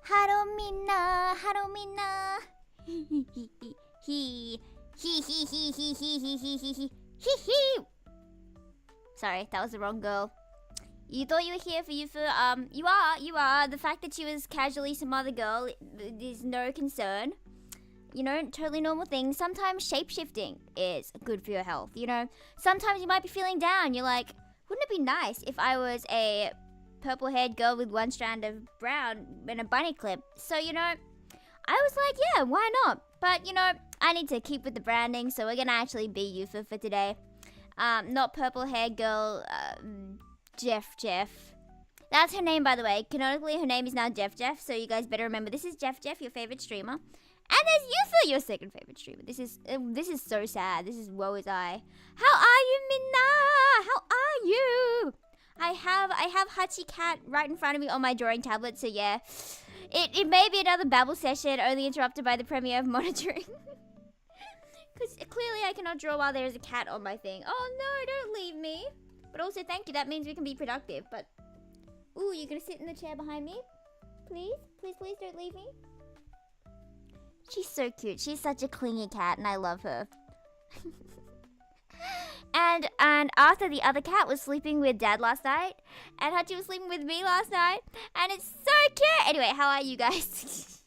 Hello minna, hello minna. He. Sorry, that was the wrong girl. You thought you were here for you are. The fact that she was casually some other girl is no concern. You know, totally normal thing. Sometimes shape-shifting is good for your health, you know? Sometimes you might be feeling down. You're like, wouldn't it be nice if I was a purple-haired girl with one strand of brown and a bunny clip? So, you know, I was like, yeah, why not? But, you know, I need to keep with the branding, so we're gonna actually be Yufa for today. Not purple-haired girl, Jeff. That's her name, by the way. Canonically, her name is now Jeff, so you guys better remember this is Jeff, your favorite streamer. And there's Yufa, your second favorite streamer. This is so sad. This is woe is I. How are you, Minna? How are you? I have Hachi Cat right in front of me on my drawing tablet, so yeah. It may be another babble session, only interrupted by the premiere of monitoring. Because clearly I cannot draw while there is a cat on my thing. Oh no, don't leave me. But also, thank you. That means we can be productive. But, ooh, you're going to sit in the chair behind me? Please? Please don't leave me. She's so cute. She's such a clingy cat, and I love her. and after the other cat was sleeping with Dad last night, and Hachi was sleeping with me last night, and it's so cute. Anyway, how are you guys?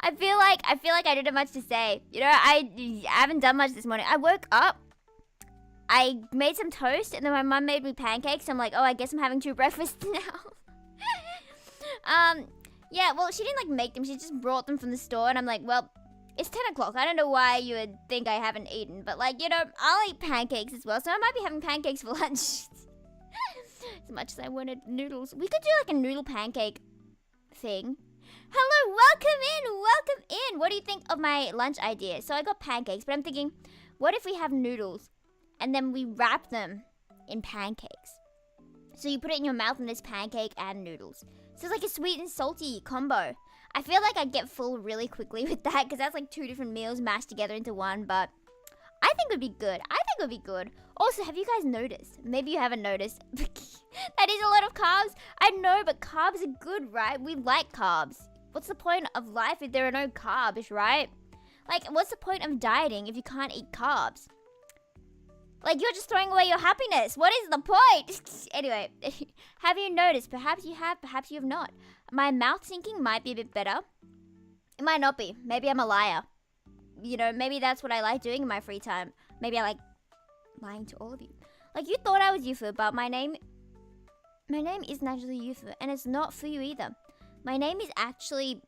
I feel like I didn't have much to say. You know, I haven't done much this morning. I woke up, I made some toast, and then my mum made me pancakes. So I'm like, oh, I guess I'm having 2 breakfasts now. Yeah, well, she didn't like make them. She just brought them from the store, and I'm like, well, it's 10 o'clock. I don't know why you would think I haven't eaten, but like, you know, I'll eat pancakes as well. So I might be having pancakes for lunch. As much as I wanted noodles. We could do like a noodle pancake thing. Hello, welcome in. What do you think of my lunch idea? So I got pancakes, but I'm thinking, what if we have noodles and then we wrap them in pancakes? So you put it in your mouth and there's pancake and noodles. So it's like a sweet and salty combo. I feel like I'd get full really quickly with that because that's like 2 different meals mashed together into one, but I think it would be good. Also, have you guys noticed? Maybe you haven't noticed. That is a lot of carbs. I know, but carbs are good, right? We like carbs. What's the point of life if there are no carbs, right? Like, what's the point of dieting if you can't eat carbs? Like, you're just throwing away your happiness. What is the point? Anyway, have you noticed? Perhaps you have, perhaps you have not. My mouth syncing might be a bit better. It might not be. Maybe I'm a liar. You know, maybe that's what I like doing in my free time. Maybe I like lying to all of you. Like, you thought I was Yufu, but my name isn't actually Yufu, and it's not for you either. My name is actually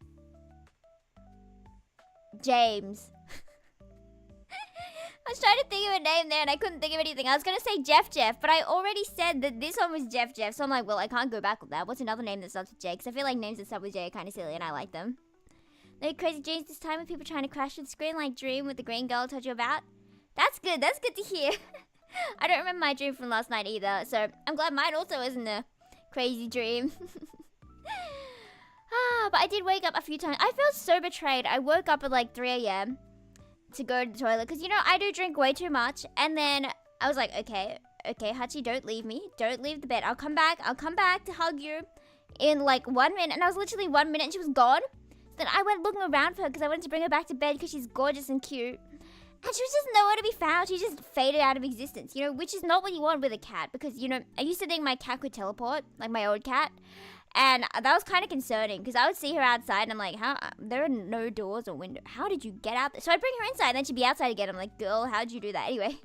James. I was trying to think of a name there and I couldn't think of anything. I was going to say Jeff, but I already said that this one was Jeff. So I'm like, well, I can't go back with that. What's another name that starts with J? Because I feel like names that start with J are kind of silly and I like them. No crazy dreams this time with people trying to crash the screen like Dream with the green girl I told you about. That's good to hear. I don't remember my dream from last night either. So I'm glad mine also isn't a crazy dream. But I did wake up a few times. I felt so betrayed. I woke up at like 3 a.m. to go to the toilet. Because, you know, I do drink way too much. And then I was like, okay, Hachi, don't leave me. Don't leave the bed. I'll come back to hug you in like 1 minute. And I was literally 1 minute and she was gone. So then I went looking around for her because I wanted to bring her back to bed because she's gorgeous and cute. And she was just nowhere to be found. She just faded out of existence, you know, which is not what you want with a cat. Because, you know, I used to think my cat could teleport, like my old cat. And that was kind of concerning because I would see her outside and I'm like, there are no doors or windows. How did you get out there? So I'd bring her inside and then she'd be outside again. I'm like, girl, how'd you do that? Anyway,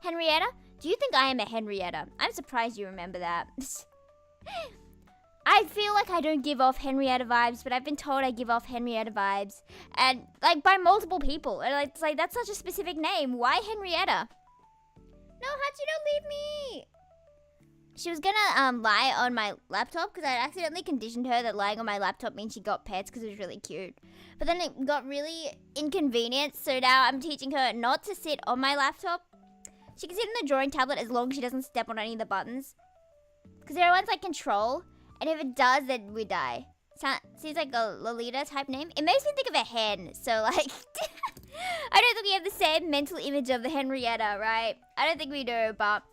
Henrietta, do you think I am a Henrietta? I'm surprised you remember that. I feel like I don't give off Henrietta vibes, but I've been told I give off Henrietta vibes. And like by multiple people. And it's like, that's such a specific name. Why Henrietta? No, Hachi, don't leave me. She was gonna lie on my laptop because I accidentally conditioned her that lying on my laptop means she got pets because it was really cute. But then it got really inconvenient, so now I'm teaching her not to sit on my laptop. She can sit on the drawing tablet as long as she doesn't step on any of the buttons. Because there are ones like control, and if it does, then we die. Seems like a Lolita type name. It makes me think of a hen, so like... I don't think we have the same mental image of the Henrietta, right? I don't think we do, but...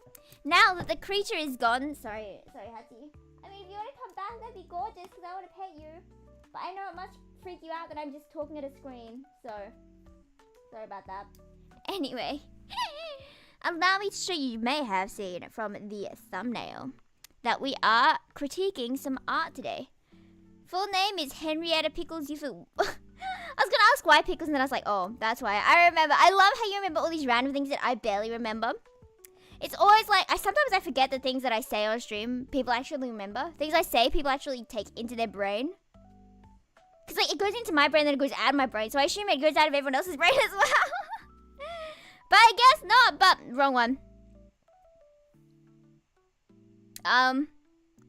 Now that the creature is gone... Sorry, Hachi. I mean, if you want to come back, that'd be gorgeous because I want to pet you. But I know it must freak you out that I'm just talking at a screen. So, sorry about that. Anyway, allow me to show you may have seen from the thumbnail that we are critiquing some art today. Full name is Henrietta Pickles. I was gonna ask why Pickles, and then I was like, oh, that's why. I remember. I love how you remember all these random things that I barely remember. It's always like, sometimes I forget the things that I say on stream, people actually remember. Things I say, people actually take into their brain. Because like, it goes into my brain, then it goes out of my brain. So I assume it goes out of everyone else's brain as well. But I guess not, but wrong one.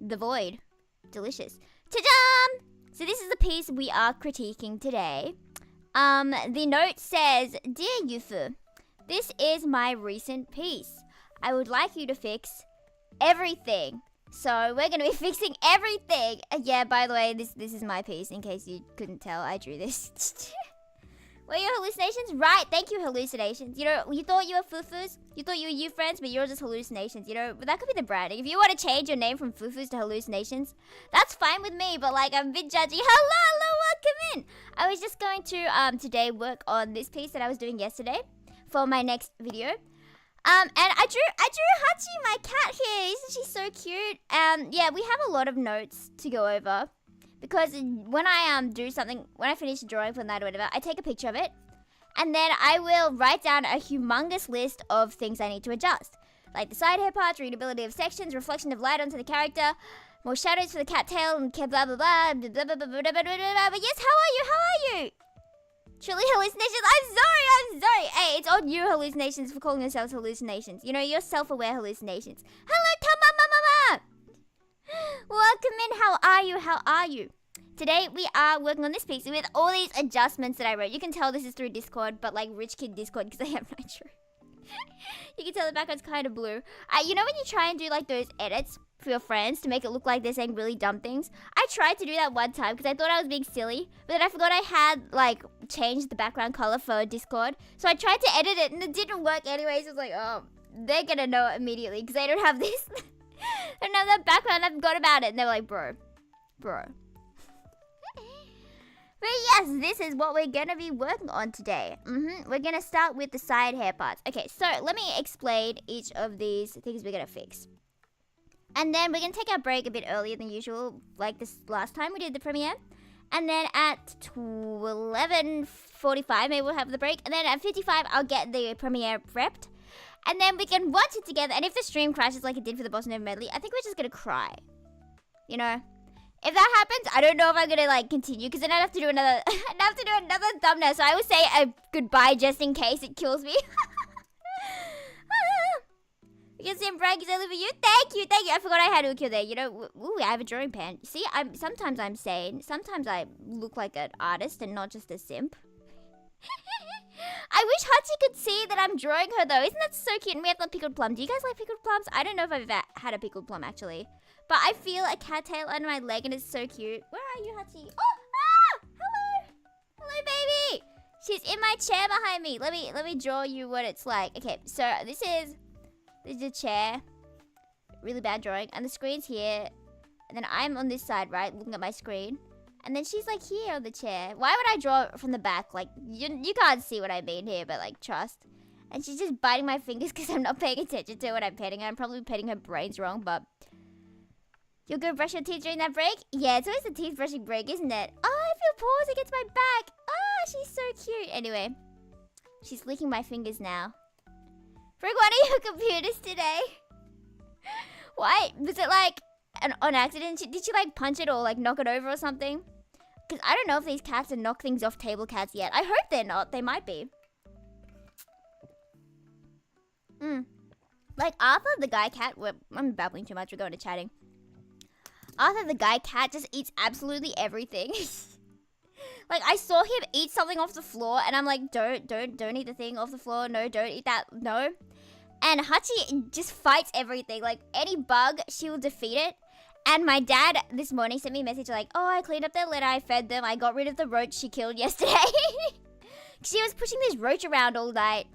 The Void. Delicious. Ta-da! So this is the piece we are critiquing today. The note says, Dear Yufu, this is my recent piece. I would like you to fix everything. So we're going to be fixing everything. Yeah, by the way, this is my piece, in case you couldn't tell. I drew this. Were your hallucinations? Right, thank you, hallucinations. You know, you thought you were Fufus. You thought you were you friends, but you're just hallucinations. You know, that could be the branding. If you want to change your name from Fufus to hallucinations, that's fine with me, but like, I'm a bit judgy. Hello, welcome in. I was just going to, today work on this piece that I was doing yesterday for my next video. And I drew Hachi, my cat here. Isn't she so cute? Yeah, we have a lot of notes to go over. Because when I do something, when I finish drawing for the night or whatever, I take a picture of it. And then I will write down a humongous list of things I need to adjust. Like the side hair parts, readability of sections, reflection of light onto the character, more shadows for the cat tail, and blah blah blah, blah blah blah blah blah blah blah blah. But yes, how are you? Truly hallucinations? I'm sorry. Hey, it's on you, hallucinations, for calling yourselves hallucinations. You know, you're self-aware hallucinations. Hello, Tamamamama! Welcome in, how are you? Today we are working on this piece with all these adjustments that I wrote. You can tell this is through Discord, but like rich kid Discord because I have Nitro. You can tell the background's kind of blue. You know when you try and do like those edits for your friends to make it look like they're saying really dumb things? I tried to do that one time because I thought I was being silly, but then I forgot I had like changed the background color for Discord. So I tried to edit it and it didn't work anyways. I was like, oh, they're gonna know it immediately because they don't have this. I don't have that background. I forgot about it. And they were like, bro. But yes, this is what we're going to be working on today. We're going to start with the side hair parts. Okay, so let me explain each of these things we're going to fix. And then we're going to take our break a bit earlier than usual, like this last time we did the premiere. And then at 11:45, maybe we'll have the break. And then at 55, I'll get the premiere prepped. And then we can watch it together. And if the stream crashes like it did for the Bossa Nova medley, I think we're just going to cry. You know? If that happens, I don't know if I'm going to like continue. Because then I'd have to do another thumbnail. So I would say a goodbye just in case it kills me. Because Sim Bragg is only for you. Thank you. I forgot I had Ukyo there. You know, ooh, I have a drawing pen. See, sometimes I'm sane. Sometimes I look like an artist and not just a simp. I wish Hachi could see that I'm drawing her though. Isn't that so cute? And we have the pickled plum. Do you guys like pickled plums? I don't know if I've ever had a pickled plum actually. But I feel a cattail under my leg and it's so cute. Where are you, Hachi? Oh, hello. Hello, baby. She's in my chair behind me. Let me draw you what it's like. Okay, so this is a chair. Really bad drawing. And the screen's here. And then I'm on this side, right? Looking at my screen. And then she's like here on the chair. Why would I draw it from the back? Like, you can't see what I mean here, but like, trust. And she's just biting my fingers because I'm not paying attention to what I'm petting her. I'm probably petting her brains wrong, but... You'll go brush your teeth during that break? Yeah, it's always the teeth brushing break, isn't it? Oh, I feel paws against my back. Oh, she's so cute. Anyway, she's licking my fingers now. Break one of your computers today. Why? Was it like on accident? Did she like punch it or like knock it over or something? Because I don't know if these cats are knock things off table cats yet. I hope they're not. They might be. Like Arthur the guy cat. I'm babbling too much. We're going to chatting. Arthur the guy cat just eats absolutely everything. Like I saw him eat something off the floor and I'm like, don't eat the thing off the floor. No, don't eat that. No. And Hachi just fights everything. Like any bug, she will defeat it. And my dad this morning sent me a message like, oh, I cleaned up their litter. I fed them. I got rid of the roach she killed yesterday. She was pushing this roach around all night.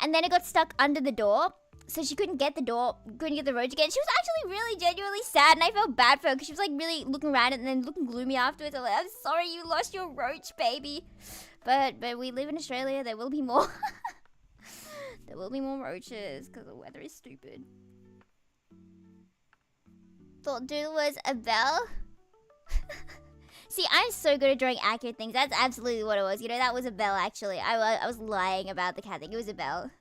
And then it got stuck under the door. so she couldn't get the roach again. She was actually really genuinely sad, and I felt bad for her because she was like really looking around and then looking gloomy afterwards. I'm like, I'm sorry you lost your roach, baby. But we live in Australia. There will be more. There will be more roaches because the weather is stupid. Thought Doodle was a bell. See, I'm so good at drawing accurate things. That's absolutely what it was. You know, that was a bell, actually. I was lying about the cat thing. It was a bell.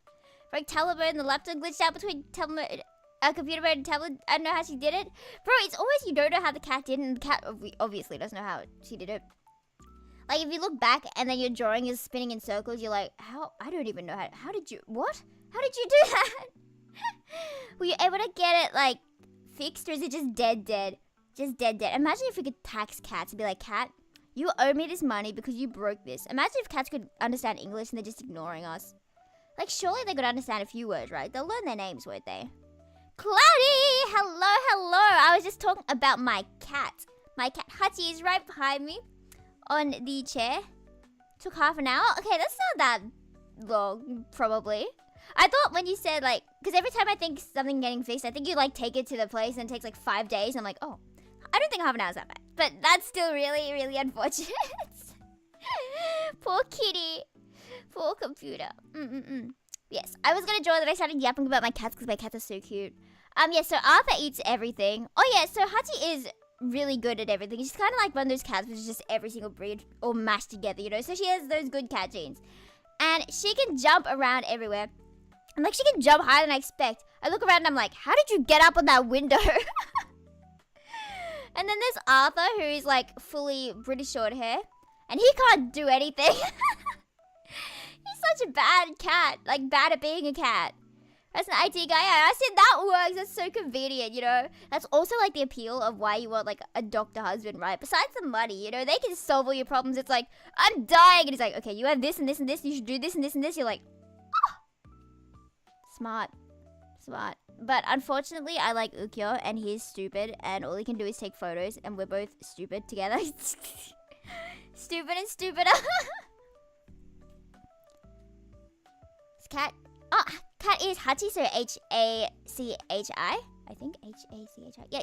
Like, Telebird and the laptop glitched out between computer mode and tablet. I don't know how she did it. Bro, it's always you don't know how the cat did it, and the cat obviously doesn't know how she did it. Like, if you look back and then your drawing is spinning in circles, you're like, how? I don't even know how did you, what? How did you do that? Were you able to get it, like, fixed, or is it just dead? Just dead. Imagine if we could tax cats and be like, cat, you owe me this money because you broke this. Imagine if cats could understand English and they're just ignoring us. Like, surely they could understand a few words, right? They'll learn their names, won't they? Cloudy! Hello! I was just talking about my cat. My cat Hachi is right behind me on the chair. Took half an hour. Okay, that's not that long, probably. I thought when you said, like, because every time I think something getting fixed, I think you, like, take it to the place and it takes, like, 5 days. I'm like, oh, I don't think half an hour is that bad. But that's still really, really unfortunate. Poor kitty. Poor computer. Yes, I was going to draw that I started yapping about my cats because my cats are so cute. Yeah, so Arthur eats everything. Oh, yeah, so Hachi is really good at everything. She's kind of like one of those cats which is just every single breed all mashed together, you know? So she has those good cat genes. And she can jump around everywhere. And, like, she can jump higher than I expect. I look around and I'm like, how did you get up on that window? And then there's Arthur, who is, like, fully British short hair. And he can't do anything. He's such a bad cat. Like, bad at being a cat. That's an IT guy. I said that works. That's so convenient, you know? That's also, like, the appeal of why you want, like, a doctor husband, right? Besides the money, you know? They can solve all your problems. It's like, I'm dying. And he's like, okay, you have this and this and this. You should do this and this and this. You're like, oh. Smart. But unfortunately, I like Ukyo, and he's stupid, and all he can do is take photos, and we're both stupid together. Stupid and stupider. It's cat. Oh, cat is Hachi, so H-A-C-H-I. I think H-A-C-H-I. Yeah.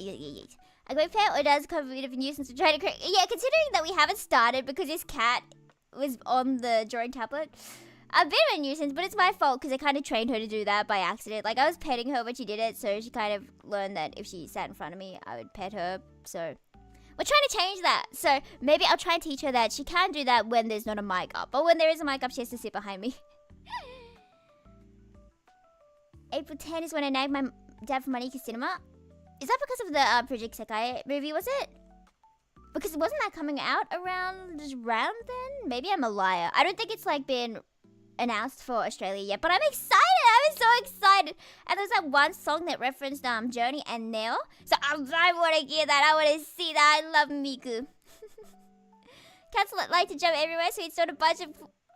A great pair, or does cover a bit of a nuisance to try to create. Yeah, considering that we haven't started because this cat was on the drawing tablet. A bit of a nuisance, but it's my fault because I kind of trained her to do that by accident. Like, I was petting her when she did it, so she kind of learned that if she sat in front of me, I would pet her. So, we're trying to change that. So, maybe I'll try and teach her that she can do that when there's not a mic up. But when there is a mic up, she has to sit behind me. April 10 is when I nagged my dad for money to cinema. Is that because of the Project Sekai movie, was it? Because wasn't that coming out around then? Maybe I'm a liar. I don't think it's, like, been announced for Australia yet, but I'm excited. I'm so excited. And there's that one song that referenced Journey and Neo, so I want to hear that. I want to see that. I love Miku. Cats like to jump everywhere, so it's sort of bunch of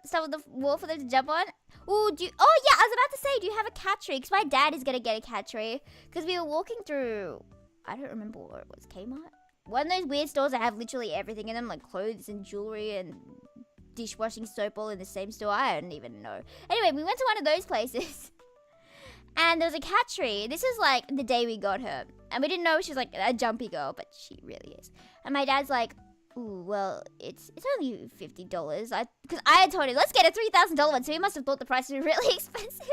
stuff on the wall for them to jump on. Ooh, oh yeah, I was about to say, do you have a cat tree? Because my dad is gonna get a cat tree, because we were walking through, I don't remember what it was, Kmart? One of those weird stores that have literally everything in them, like clothes and jewelry and dishwashing soap all in the same store. I don't even know. Anyway, we went to one of those places and there was a cat tree. This was like the day we got her, and we didn't know she was like a jumpy girl, but she really is. And my dad's like, ooh, well, it's only $50. Because I had told him, let's get a $3,000 one, so he must have thought the price was really expensive.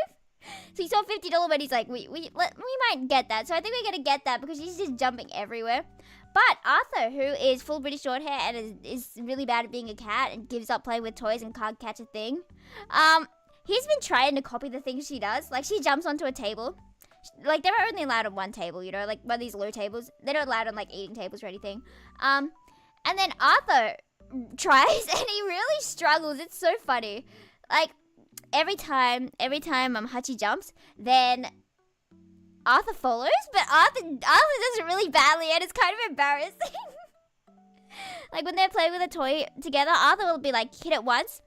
So he saw $50 one, he's like, we might get that. So I think we're gonna get that because she's just jumping everywhere. But Arthur, who is full British short hair and is really bad at being a cat and gives up playing with toys and can't catch a thing, he's been trying to copy the things she does. Like, she jumps onto a table. Like, they're only allowed on one table, you know, like one of these low tables. They're not allowed on, like, eating tables or anything. And then Arthur tries and he really struggles. It's so funny. Like, every time Hachi jumps, then Arthur follows, but Arthur does it really badly, and it's kind of embarrassing. Like, when they're playing with a toy together, Arthur will be like, hit it once,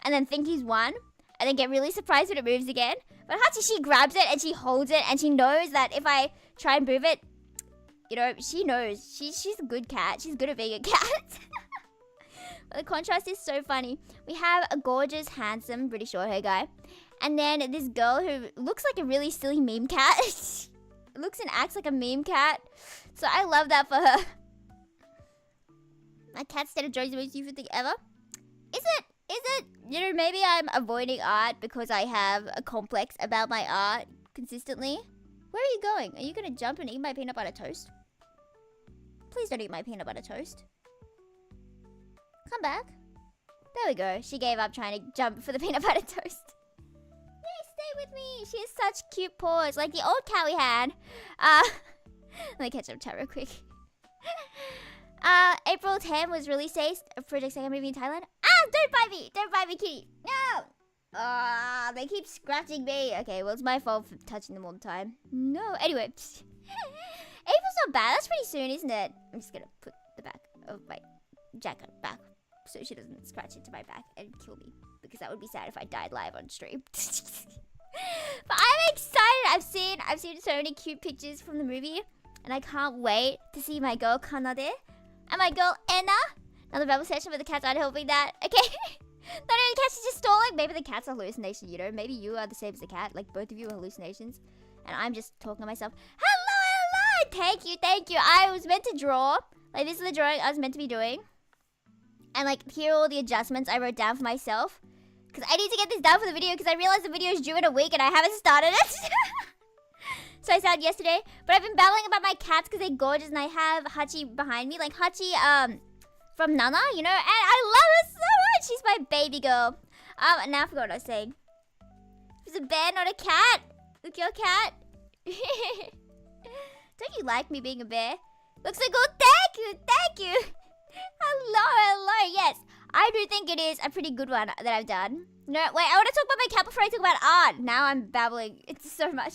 and then think he's won, and then get really surprised when it moves again. But Hachi, she grabs it, and she holds it, and she knows that if I try and move it, you know, she knows. She's a good cat. She's good at being a cat. But the contrast is so funny. We have a gorgeous, handsome British short hair guy. And then this girl who looks like a really silly meme cat. Looks and acts like a meme cat. So I love that for her. My cat said enjoys the most stupid thing ever. Is it? You know, maybe I'm avoiding art because I have a complex about my art consistently. Where are you going? Are you gonna jump and eat my peanut butter toast? Please don't eat my peanut butter toast. Come back. There we go. She gave up trying to jump for the peanut butter toast. Yay, stay with me. She has such cute paws, like the old cat we had. Let me catch up chat real quick. April 10 was release date of Project Second Movie in Thailand. Don't bite me! Don't bite me, kitty! No! They keep scratching me. Okay, well, it's my fault for touching them all the time. No, anyway. April's not bad. That's pretty soon, isn't it? I'm just gonna put the back of my jacket back so she doesn't scratch into my back and kill me. Because that would be sad if I died live on stream. But I'm excited! I've seen so many cute pictures from the movie. And I can't wait to see my girl Kanade and my girl Enna. Another rebel session with the cats aren't helping that. Okay. Not even the cats are just stalling. Maybe the cat's a hallucination, you know? Maybe you are the same as the cat. Like, both of you are hallucinations. And I'm just talking to myself. Hello! Thank you. I was meant to draw. Like, this is the drawing I was meant to be doing. And, like, here are all the adjustments I wrote down for myself. Because I need to get this done for the video. Because I realized the video is due in a week and I haven't started it. So I started yesterday. But I've been babbling about my cats because they're gorgeous. And I have Hachi behind me. Like, Hachi, from Nana, you know? And I love her so much. She's my baby girl. And now I forgot what I was saying. It's a bear, not a cat. Look, your cat. Don't you like me being a bear? Looks so cool. Thank you. Hello. Yes, I do think it is a pretty good one that I've done. No, wait, I want to talk about my cat before I talk about art. Now I'm babbling. It's so much.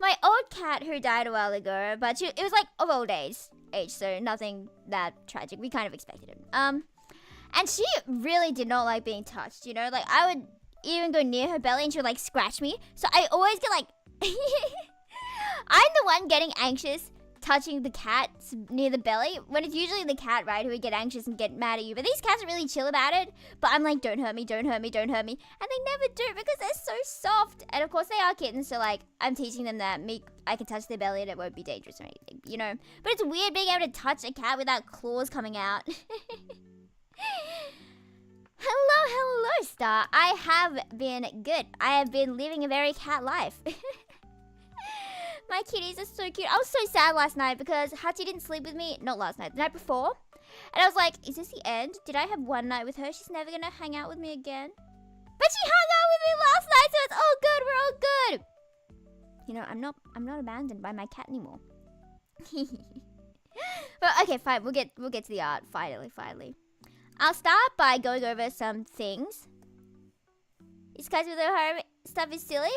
My old cat who died a while ago, but it was like of old age, so nothing that tragic. We kind of expected it. And she really did not like being touched, you know? Like, I would even go near her belly and she would, like, scratch me. So I always get, like... I'm the one getting anxious touching the cat near the belly. When it's usually the cat, right, who would get anxious and get mad at you. But these cats are really chill about it. But I'm like, don't hurt me. And they never do because they're so soft. And, of course, they are kittens. So, like, I'm teaching them that I can touch their belly and it won't be dangerous or anything, you know? But it's weird being able to touch a cat without claws coming out. Hello, Star. I have been good. I have been living a very cat life. My kitties are so cute. I was so sad last night because Hachi didn't sleep with me. Not last night, the night before. And I was like, is this the end? Did I have one night with her? She's never gonna hang out with me again. But she hung out with me last night, so it's all good. We're all good. You know, I'm not abandoned by my cat anymore. But okay, fine. We'll get to the art finally. I'll start by going over some things. Is guys with the home stuff is silly?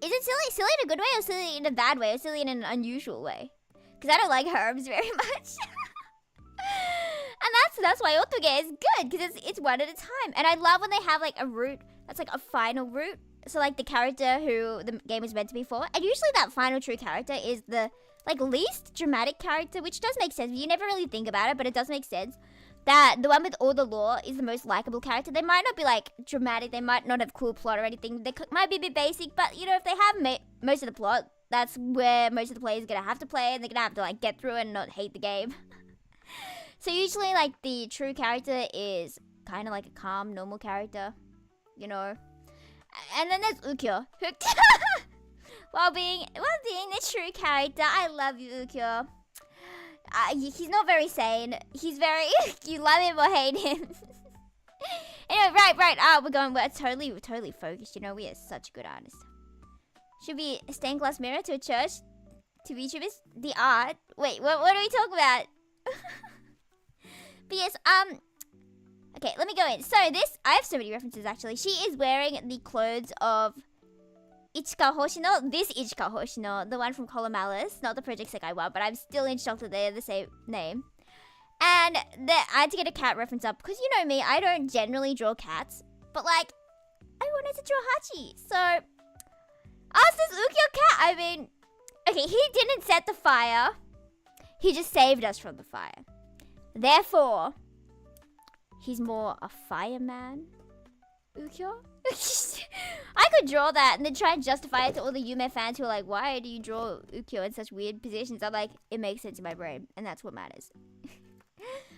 Is it silly? Silly in a good way or silly in a bad way or silly in an unusual way? Because I don't like herbs very much. And that's why Otoge is good, because it's one at a time. And I love when they have like a route that's like a final route. So like the character who the game is meant to be for. And usually that final true character is the like least dramatic character, which does make sense. You never really think about it, but it does make sense. That the one with all the lore is the most likable character. They might not be like dramatic. They might not have cool plot or anything. They might be a bit basic, but you know, if they have most of the plot, that's where most of the players are gonna have to play, and they're gonna have to like get through it and not hate the game. So usually, like the true character is kind of like a calm, normal character, you know. And then there's Ukyo. While being the true character, I love you, Ukyo. He's not very sane. He's very... you love him or hate him. Anyway, right. We're totally focused. You know, we are such good artists. Should be a stained glass mirror to a church. To VTubers. The art. Wait, what are we talking about? But yes, okay, let me go in. So this... I have so many references, actually. She is wearing the clothes of... Ichika Hoshino, this Ichika Hoshino, the one from Column Alice, not the Project Sekai one, but I'm still in shock that they're the same name. And I had to get a cat reference up, because you know me, I don't generally draw cats, but like, I wanted to draw Hachi, so, ask this Ukyo cat, I mean, okay, he didn't set the fire, he just saved us from the fire. Therefore, he's more a fireman Ukyo? I could draw that and then try and justify it to all the Yume fans who are like, why do you draw Ukyo in such weird positions? I'm like, it makes sense in my brain, and that's what matters.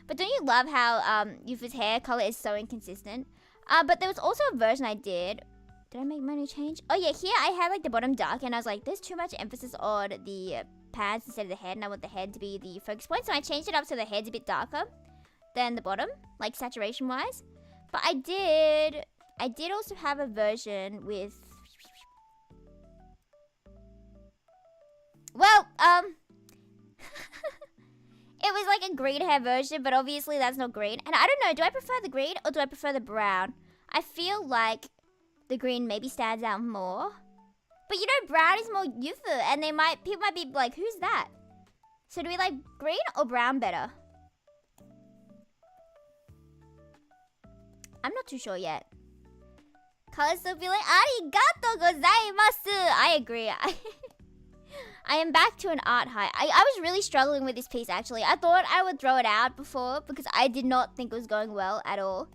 But don't you love how Yufu's hair color is so inconsistent? But there was also a version I did. Did I make money change? Oh yeah, here I had like the bottom dark, and I was like, there's too much emphasis on the pants instead of the head, and I want the head to be the focus point. So I changed it up so the head's a bit darker than the bottom, like saturation wise. But I did also have a version with, well, it was like a green hair version, but obviously that's not green. And I don't know, do I prefer the green or do I prefer the brown? I feel like the green maybe stands out more. But you know, brown is more youthful, and people might be like, who's that? So do we like green or brown better? I'm not too sure yet. Colors still feel like arigato gozaimasu. I agree. I am back to an art high. I was really struggling with this piece actually. I thought I would throw it out before because I did not think it was going well at all.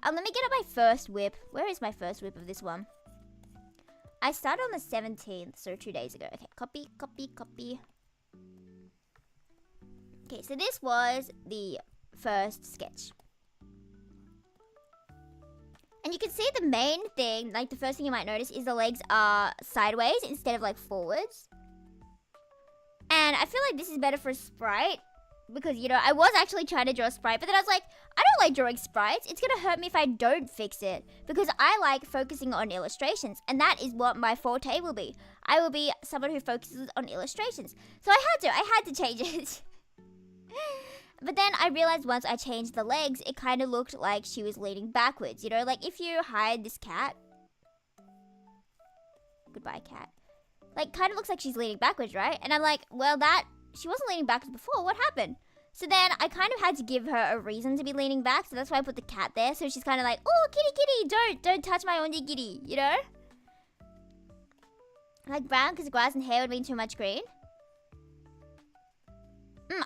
Let me get up my first whip. Where is my first whip of this one? I started on the 17th, so 2 days ago. Okay, copy, copy, copy. Okay, so this was the first sketch. And you can see the main thing, like the first thing you might notice is the legs are sideways instead of like forwards. And I feel like this is better for a sprite because, you know, I was actually trying to draw a sprite, but then I was like, I don't like drawing sprites. It's going to hurt me if I don't fix it because I like focusing on illustrations, and that is what my forte will be. I will be someone who focuses on illustrations. So I had to change it. But then I realized once I changed the legs, it kind of looked like she was leaning backwards. You know, like if you hide this cat. Goodbye, cat. Like, kind of looks like she's leaning backwards, right? And I'm like, well, she wasn't leaning backwards before. What happened? So then I kind of had to give her a reason to be leaning back. So that's why I put the cat there. So she's kind of like, oh, kitty, kitty, don't touch my onigiri, you know? Like brown because grass and hair would mean too much green.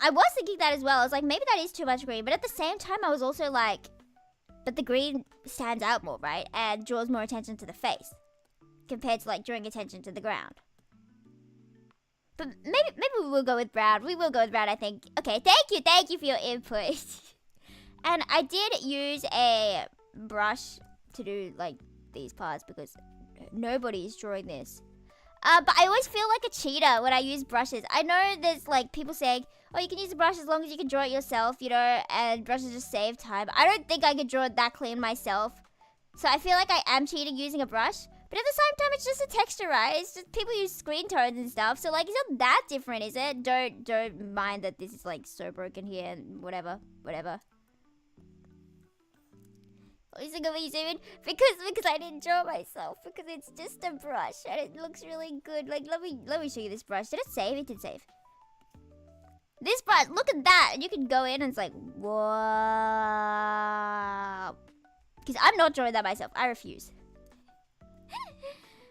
I was thinking that as well. I was like, maybe that is too much green. But at the same time, I was also like, but the green stands out more, right? And draws more attention to the face compared to like drawing attention to the ground. But maybe we will go with brown. We will go with brown, I think. Okay, thank you for your input. And I did use a brush to do like these parts because nobody's drawing this. But I always feel like a cheater when I use brushes. I know there's like people saying, oh, you can use a brush as long as you can draw it yourself, you know, and brushes just save time. I don't think I could draw it that clean myself. So I feel like I am cheating using a brush. But at the same time, it's just a texture, right? It's just people use screen tones and stuff. So like, it's not that different, is it? Don't mind that this is like so broken here and whatever. Is it gonna be zoomed? Because I didn't draw myself. Because it's just a brush and it looks really good. Like let me show you this brush. Did it save? It did save. This brush, look at that. And you can go in and it's like, wow. Because I'm not drawing that myself. I refuse.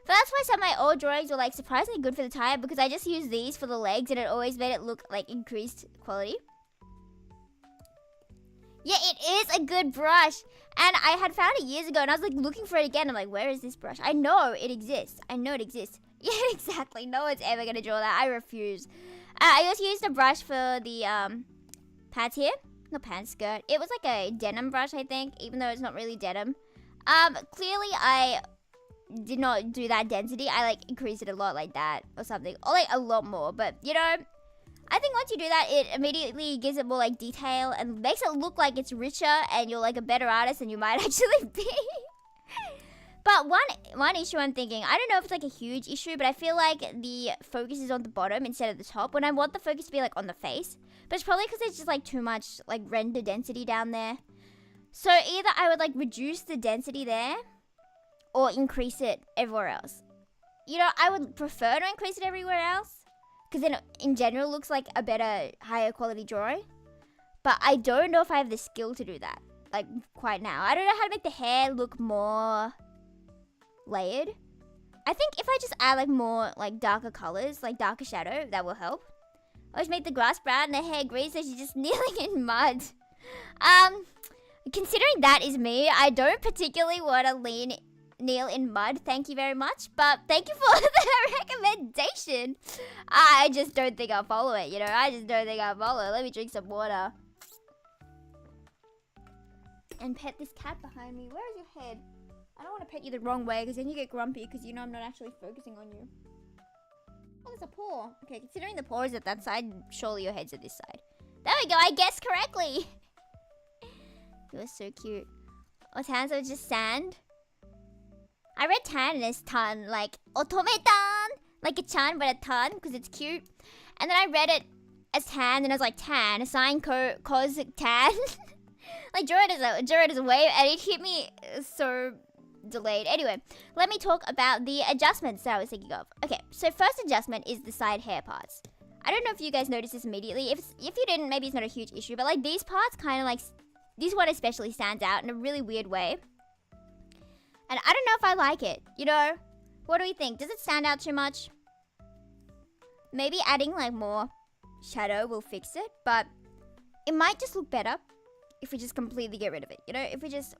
But that's why some of my old drawings were like surprisingly good for the time because I just used these for the legs and it always made it look like increased quality. Yeah, it is a good brush. And I had found it years ago and I was like looking for it again. I'm like, where is this brush? I know it exists. Yeah, exactly. No one's ever going to draw that. I refuse. I also used a brush for the pants here. Not pants, skirt. It was like a denim brush, I think, even though it's not really denim. Clearly I did not do that density. I like increased it a lot like that or something. Or like a lot more. But, you know, I think once you do that, it immediately gives it more like detail and makes it look like it's richer and you're like a better artist than you might actually be. But one issue I'm thinking, I don't know if it's like a huge issue, but I feel like the focus is on the bottom instead of the top when I want the focus to be like on the face. But it's probably because there's just like too much like render density down there. So either I would like reduce the density there or increase it everywhere else. You know, I would prefer to increase it everywhere else because then in general looks like a better, higher quality drawing. But I don't know if I have the skill to do that, like quite now. I don't know how to make the hair look more layered. I think if I just add like more like darker colors, like darker shadow, that will help. I always make the grass brown and the hair green so she's just kneeling in mud. Considering that is me, I don't particularly want to kneel in mud. Thank you very much. But thank you for the recommendation. I just don't think I'll follow it, you know? I just don't think I'll follow it. Let me drink some water. And pet this cat behind me. Where is your head? I don't want to pet you the wrong way because then you get grumpy because you know I'm not actually focusing on you. Oh, there's a paw. Okay, considering the paw is at that side, surely your head's at this side. There we go, I guessed correctly. You are so cute. Oh, tan, so it's just sand? I read tan as tan, like otome-tan, like a chan but a tan, because it's cute. And then I read it as tan, and I was like, tan, a sign cause tan. Like, draw it as a wave, and it hit me so delayed. Anyway, let me talk about the adjustments that I was thinking of. Okay, so first adjustment is the side hair parts. I don't know if you guys noticed this immediately. If you didn't, maybe it's not a huge issue, but like these parts kind of like, this one especially stands out in a really weird way. And I don't know if I like it, you know? What do we think? Does it stand out too much? Maybe adding like more shadow will fix it, but it might just look better if we just completely get rid of it, you know? If we just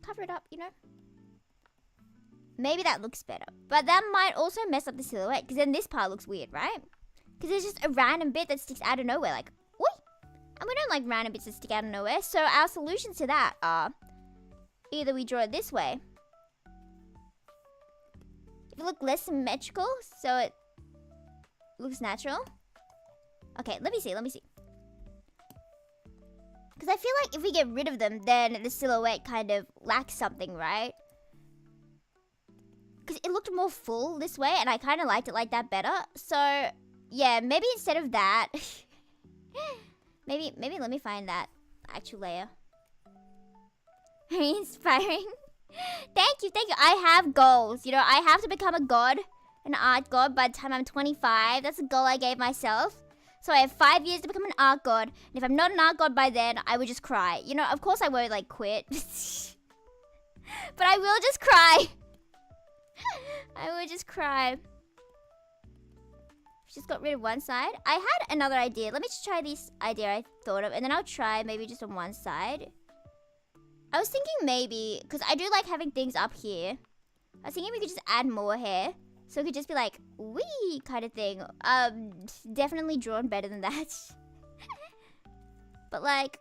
cover it up, you know? Maybe that looks better. But that might also mess up the silhouette, because then this part looks weird, right? Because there's just a random bit that sticks out of nowhere, like, oi! And we don't like random bits that stick out of nowhere, so our solutions to that are either we draw it this way. If it looks less symmetrical, so it looks natural. Okay, let me see. Because I feel like if we get rid of them, then the silhouette kind of lacks something, right? Because it looked more full this way, and I kind of liked it like that better. So, yeah, maybe instead of that... maybe let me find that actual layer. Very inspiring. Thank you. I have goals. You know, I have to become a god, an art god, by the time I'm 25. That's a goal I gave myself. So I have 5 years to become an art god. And if I'm not an art god by then, I would just cry. You know, of course I won't, like, quit. But I will just cry. I will just cry. Just got rid of one side. I had another idea. Let me just try this idea I thought of. And then I'll try maybe just on one side. I was thinking maybe, because I do like having things up here. I was thinking we could just add more hair. So it could just be like, wee kind of thing. Definitely drawn better than that. But like,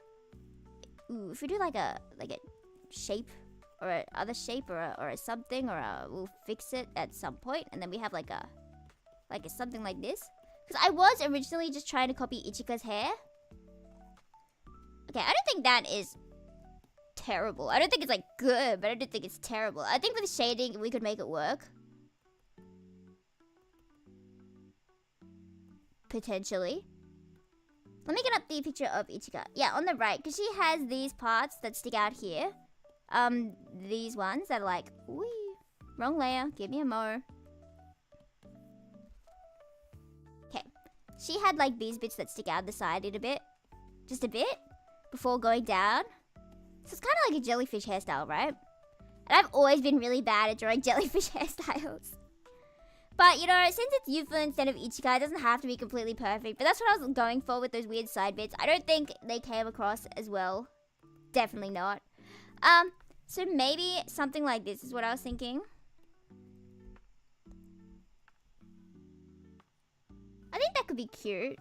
ooh, if we do like a shape or a other shape or a something we'll fix it at some point, and then we have like a something like this. Because I was originally just trying to copy Ichika's hair. Okay, I don't think that is terrible. I don't think it's like good, but I don't think it's terrible. I think with the shading we could make it work. Potentially. Let me get up the picture of Ichika. Yeah, on the right, because she has these parts that stick out here. These ones that are like, wee, wrong layer, give me a mo. Okay, she had like these bits that stick out the side a bit, just a bit, before going down. So it's kind of like a jellyfish hairstyle, right? And I've always been really bad at drawing jellyfish hairstyles. But, you know, since it's Yufu instead of Ichika, it doesn't have to be completely perfect. But that's what I was going for with those weird side bits. I don't think they came across as well. Definitely not. So maybe something like this is what I was thinking. I think that could be cute.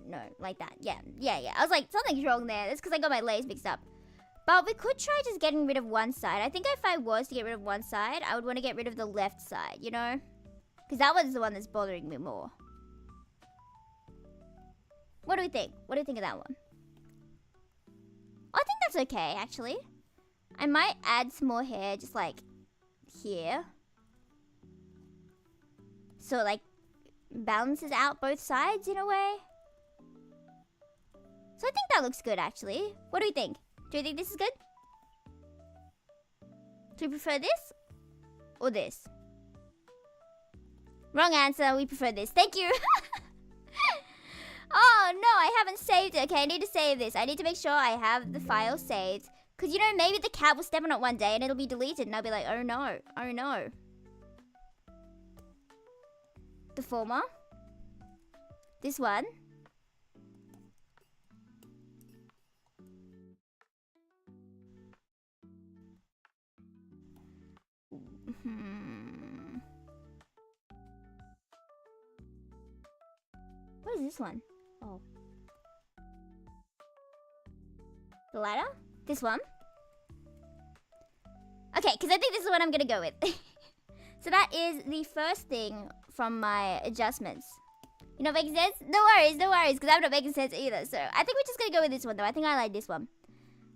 No, like that. Yeah. I was like, something's wrong there. That's because I got my layers mixed up. But we could try just getting rid of one side. I think if I was to get rid of one side, I would want to get rid of the left side, you know? Because that one's the one that's bothering me more. What do we think? What do you think of that one? I think that's okay, actually. I might add some more hair just like here. So like balances out both sides in a way. So I think that looks good, actually. What do we think? Do you think this is good? Do we prefer this? Or this? Wrong answer. We prefer this. Thank you. Oh, no. I haven't saved it. Okay, I need to save this. I need to make sure I have the file saved. Because, you know, maybe the cat will step on it one day and it'll be deleted. And I'll be like, oh, no. Oh, no. The former. This one. What is this one? Oh. The ladder? This one? Okay, because I think this is what I'm gonna go with. So that is the first thing from my adjustments. You know, making sense? No worries, because I'm not making sense either. So I think we're just gonna go with this one though. I think I like this one.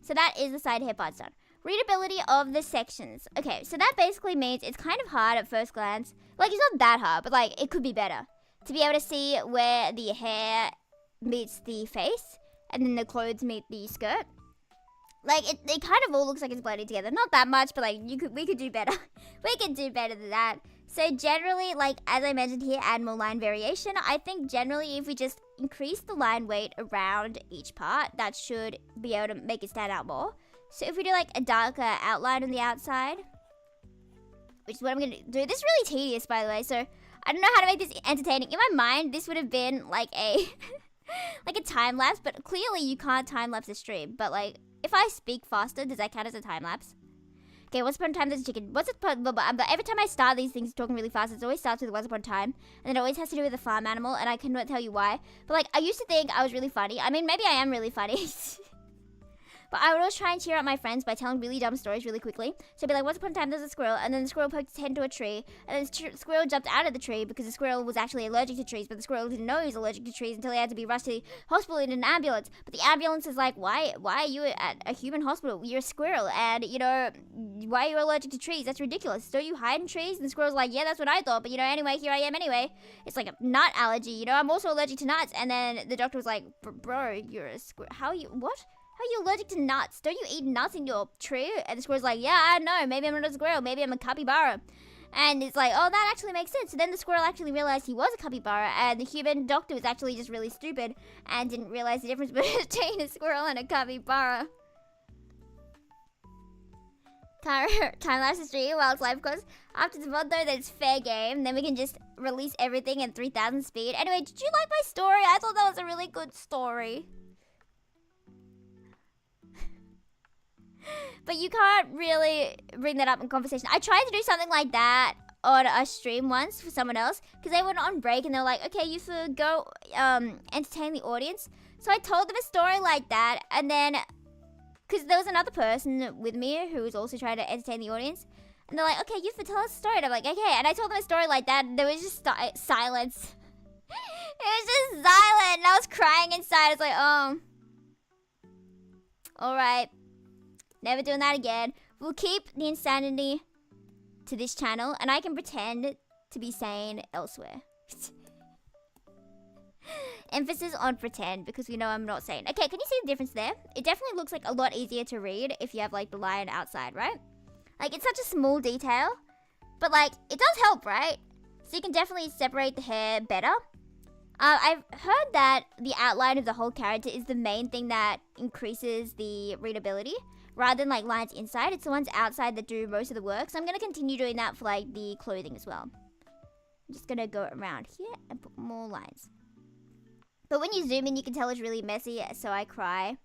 So that is the side hair parts done. Readability of the sections. Okay, so that basically means it's kind of hard at first glance. Like, it's not that hard, but like, it could be better. To be able to see where the hair meets the face, and then the clothes meet the skirt. Like, it kind of all looks like it's blending together. Not that much, but like, we could do better. We could do better than that. So generally, like, as I mentioned here, add more line variation. I think generally if we just increase the line weight around each part, that should be able to make it stand out more. So if we do like a darker outline on the outside, which is what I'm going to do. This is really tedious, by the way, so I don't know how to make this entertaining. In my mind, this would have been like a like a time lapse, but clearly you can't time lapse a stream. But like, if I speak faster, does that count as a time lapse? Okay, once upon a time there's a chicken. But every time I start these things talking really fast, it always starts with once upon a time. And it always has to do with a farm animal, and I cannot tell you why. But like, I used to think I was really funny. I mean, maybe I am really funny. But I would always try and cheer up my friends by telling really dumb stories really quickly. So I'd be like, once upon a time there was a squirrel, and then the squirrel poked its head into a tree, and then the squirrel jumped out of the tree because the squirrel was actually allergic to trees, but the squirrel didn't know he was allergic to trees until he had to be rushed to the hospital in an ambulance. But the ambulance is like, why are you at a human hospital? You're a squirrel, and, you know, why are you allergic to trees? That's ridiculous. Don't you hide in trees? And the squirrel's like, yeah, that's what I thought, but, you know, anyway, here I am anyway. It's like a nut allergy, you know, I'm also allergic to nuts. And then the doctor was like, bro, you're a squirrel. How are you, what? How are you allergic to nuts? Don't you eat nuts in your tree? And the squirrel's like, yeah, I know. Maybe I'm not a squirrel. Maybe I'm a capybara. And it's like, oh, that actually makes sense. So then the squirrel actually realized he was a capybara, and the human doctor was actually just really stupid and didn't realize the difference between a squirrel and a capybara. Time lapse is stream while it's live, of course. After the mod though, then it's fair game. Then we can just release everything at 3000 speed. Anyway, did you like my story? I thought that was a really good story. But you can't really bring that up in conversation. I tried to do something like that on a stream once for someone else, because they went on break and they were like, okay, you should go entertain the audience. So I told them a story like that, and then, because there was another person with me who was also trying to entertain the audience, and they're like, okay, you should tell us a story. And I'm like, okay. And I told them a story like that, and there was just silence. It was just silent, and I was crying inside. I was like, oh, alright. Never doing that again. We'll keep the insanity to this channel, and I can pretend to be sane elsewhere. Emphasis on pretend, because we know I'm not sane. Okay, can you see the difference there? It definitely looks like a lot easier to read if you have like the line outside, right? Like, it's such a small detail, but like, it does help, right? So you can definitely separate the hair better. I've heard that the outline of the whole character is the main thing that increases the readability, rather than like lines inside. It's the ones outside that do most of the work. So I'm going to continue doing that for like the clothing as well. I'm just going to go around here and put more lines. But when you zoom in, you can tell it's really messy, so I cry.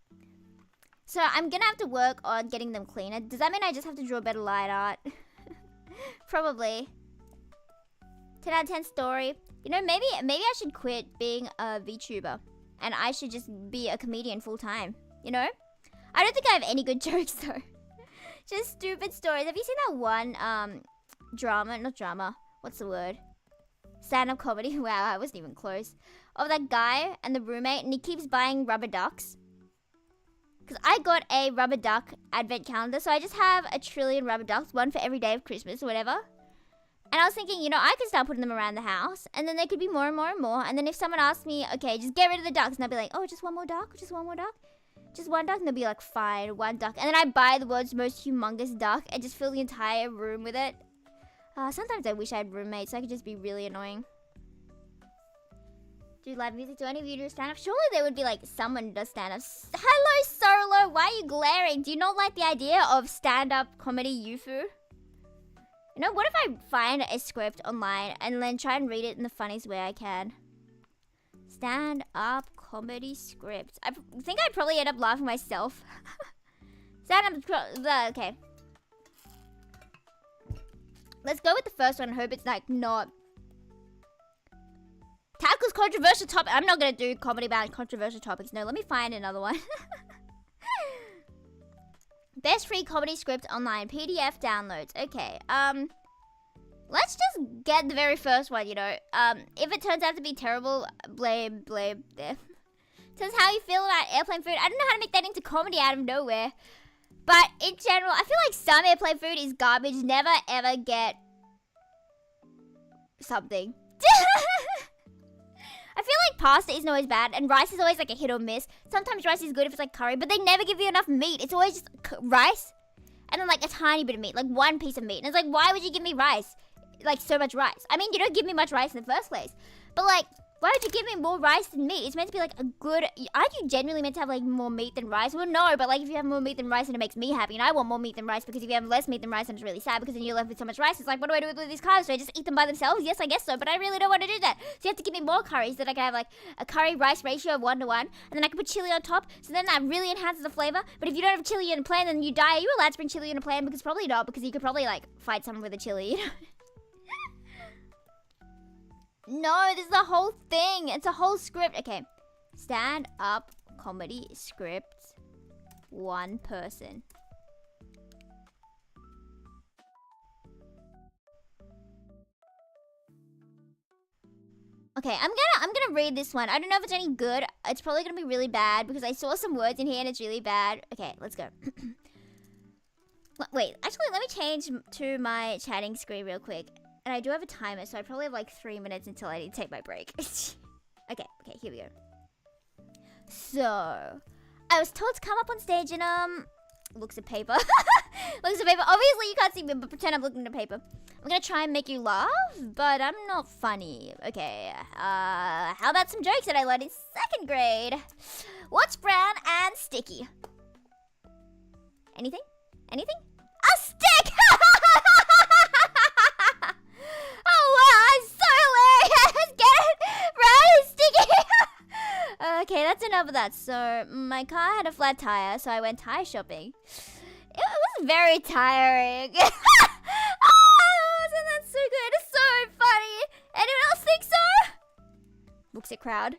So I'm going to have to work on getting them cleaner. Does that mean I just have to draw better line art? Probably. 10 out of 10 story. You know, maybe I should quit being a VTuber, and I should just be a comedian full time, you know? I don't think I have any good jokes though. Just stupid stories. Have you seen that one not drama, what's the word? Stand-up comedy. Wow, I wasn't even close. Of that guy and the roommate, and he keeps buying rubber ducks. Because I got a rubber duck advent calendar, so I just have a trillion rubber ducks, one for every day of Christmas or whatever. And I was thinking, you know, I could start putting them around the house, and then there could be more and more and more. And then if someone asked me, okay, just get rid of the ducks, and I'd be like, oh, just one more duck? Just one more duck? Just one duck? And they'll be like, fine, one duck. And then I buy the world's most humongous duck and just fill the entire room with it. Sometimes I wish I had roommates so I could just be really annoying. Do live music? Do any of you do stand-up? Surely there would be like someone who does stand-up. Hello, Solo! Why are you glaring? Do you not like the idea of stand-up comedy yufu? You know, what if I find a script online and then try and read it in the funniest way I can? Stand-up comedy script. I think I'd probably end up laughing myself. Stand-up... Okay. Let's go with the first one and hope it's like not. Tackles controversial topic. I'm not gonna do comedy about controversial topics. No, let me find another one. Best free comedy script online. PDF downloads. Okay. Let's just get the very first one, you know. If it turns out to be terrible, blame them. Tell us how you feel about airplane food. I don't know how to make that into comedy out of nowhere. But in general, I feel like some airplane food is garbage. Never ever get something. I feel like pasta isn't always bad, and rice is always like a hit or miss. Sometimes rice is good if it's like curry, but they never give you enough meat. It's always just rice, and then like a tiny bit of meat, like one piece of meat. And it's like, why would you give me rice? Like so much rice. I mean, you don't give me much rice in the first place. But like, why would you give me more rice than meat? It's meant to be like a good... Aren't you genuinely meant to have like more meat than rice? Well, no, but like if you have more meat than rice, then it makes me happy. And I want more meat than rice, because if you have less meat than rice, then it's really sad, because then you're left with so much rice. It's like, what do I do with these carbs? Do I just eat them by themselves? Yes, I guess so, but I really don't want to do that. So you have to give me more curries, so that I can have like a curry-rice ratio of 1 to 1. And then I can put chili on top, so then that really enhances the flavor. But if you don't have chili in a plan, then you die. Are you allowed to bring chili in a plan? Because probably not, because you could probably like fight someone with a chili, you know? No, this is the whole thing. It's a whole script. Okay. Stand-up comedy script. 1 person. Okay, I'm gonna read this one. I don't know if it's any good. It's probably gonna be really bad, because I saw some words in here and it's really bad. Okay, let's go. Wait, actually, let me change to my chatting screen real quick. And I do have a timer, so I probably have like 3 minutes until I need to take my break. Okay, here we go. So, I was told to come up on stage and, looks at paper. Looks at paper. Obviously, you can't see me, but pretend I'm looking at paper. I'm gonna try and make you laugh, but I'm not funny. Okay, how about some jokes that I learned in 2nd grade? What's brown and sticky? Anything? Anything? A stick! Okay, that's enough of that. So, my car had a flat tire, so I went tire shopping. It was very tiring. Oh, wasn't that so good? It's so funny. Anyone else think so? Looks at crowd.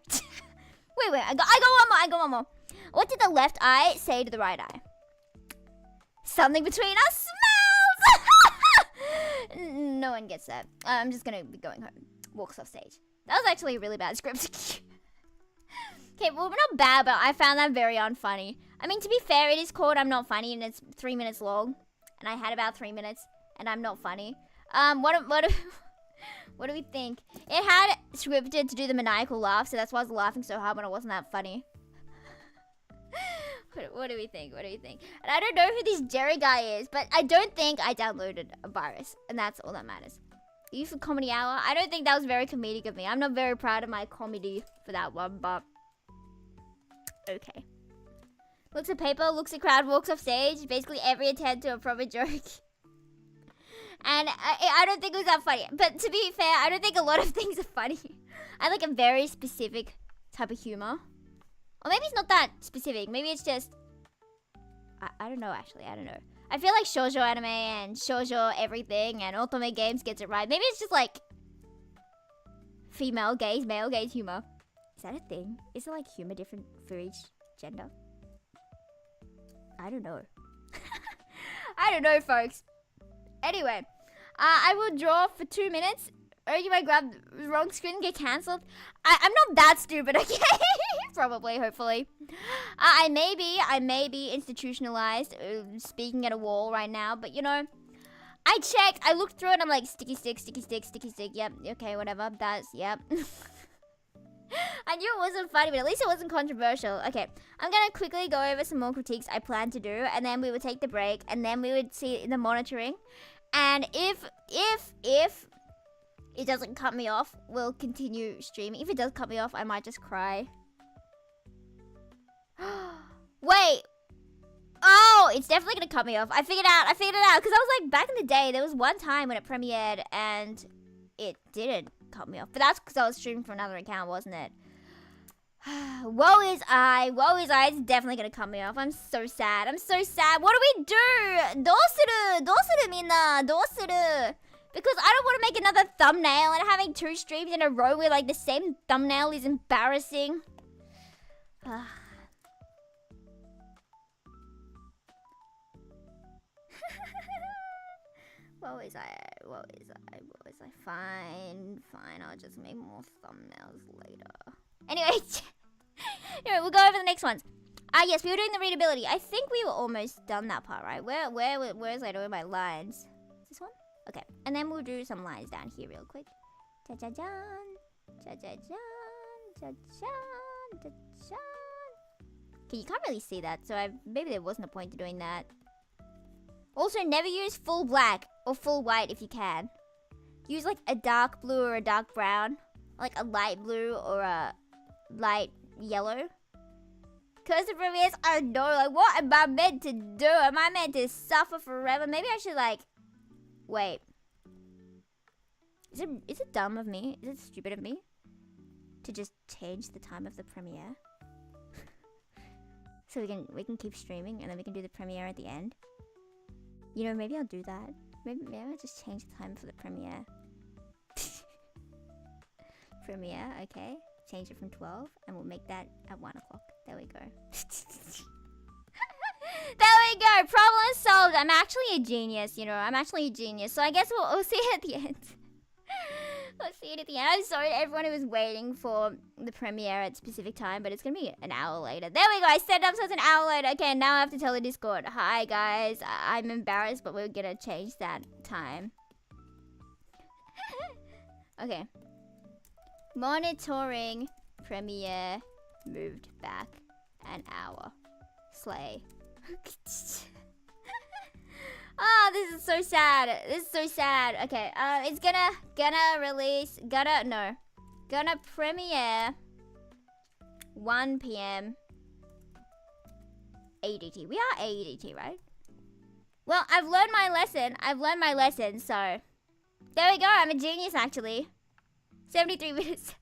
Wait, I got one more. What did the left eye say to the right eye? Something between us smells! No one gets that. I'm just gonna be going home. Walks off stage. That was actually a really bad script. Okay, well, not bad, but I found that very unfunny. I mean, to be fair, it is called I'm Not Funny, and it's 3 minutes long. And I had about 3 minutes, and I'm not funny. What do we think? It had scripted to do the maniacal laugh, so that's why I was laughing so hard when it wasn't that funny. What do we think? And I don't know who this Jerry guy is, but I don't think I downloaded a virus, and that's all that matters. You for comedy hour? I don't think that was very comedic of me. I'm not very proud of my comedy for that one, but okay. Looks at paper, looks at crowd, walks off stage. Basically every attempt to a proper joke. And I don't think it was that funny. But to be fair, I don't think a lot of things are funny. I like a very specific type of humor. Or maybe it's not that specific. Maybe it's just... I don't know, actually. I don't know. I feel like shoujo anime and shoujo everything and otome games gets it right. Maybe it's just like... female gaze, male gaze humor. Is that a thing? Is there like humor different for each gender? I don't know. I don't know, folks. Anyway, I will draw for 2 minutes. Or you might grab the wrong screen and get cancelled. I'm not that stupid, okay? Probably, hopefully. I may be institutionalized, speaking at a wall right now. But, you know, I checked. I looked through it and I'm like, sticky stick. Yep, okay, whatever. Yep. I knew it wasn't funny, but at least it wasn't controversial. Okay, I'm gonna quickly go over some more critiques I plan to do, and then we would take the break, and then we would see the monitoring. And if it doesn't cut me off, we'll continue streaming. If it does cut me off, I might just cry. Wait. Oh, it's definitely gonna cut me off. I figured it out, because I was like, back in the day, there was one time when it premiered, and it didn't cut me off. But that's because I was streaming from another account, wasn't it? Woe is I. It's definitely gonna cut me off. I'm so sad. What do we do? どうする? みんな. どうする? Because I don't want to make another thumbnail, and having 2 streams in a row where like the same thumbnail is embarrassing. What was I? Fine, I'll just make more thumbnails later. Anyway, anyway, we'll go over the next ones. Yes, we were doing the readability. I think we were almost done that part, right? Where's I doing my lines? This one? Okay, and then we'll do some lines down here real quick. Cha-cha-jan, cha-cha-jan, cha-chan, cha-chan. Okay, you can't really see that, so maybe there wasn't a point to doing that. Also, never use full black or full white if you can. Use like a dark blue or a dark brown. Like a light blue or a light yellow. Curse of Premiers, I don't know. Like, what am I meant to do? Am I meant to suffer forever? Maybe I should like... Wait. Is it dumb of me? Is it stupid of me? To just change the time of the premiere? So we can keep streaming and then we can do the premiere at the end. You know, maybe I'll do that. Maybe I'll just change the time for the premiere. Premiere, okay. Change it from 12 and we'll make that at 1 o'clock. There we go. There we go! Problem solved! I'm actually a genius, you know. I'm actually a genius. So I guess we'll see it at the end. We'll see it at the end. I'm sorry to everyone who was waiting for the premiere at a specific time, but it's gonna be an hour later. There we go! I set it up so it's an hour later. Okay, now I have to tell the Discord. Hi guys, I'm embarrassed, but we're gonna change that time. Okay. Monitoring premiere moved back an hour. Slay. Oh, this is so sad. This is so sad. Okay, it's gonna premiere 1 p.m. ADT. We are ADT, right? Well, I've learned my lesson, so there we go. I'm a genius, actually. 73 minutes.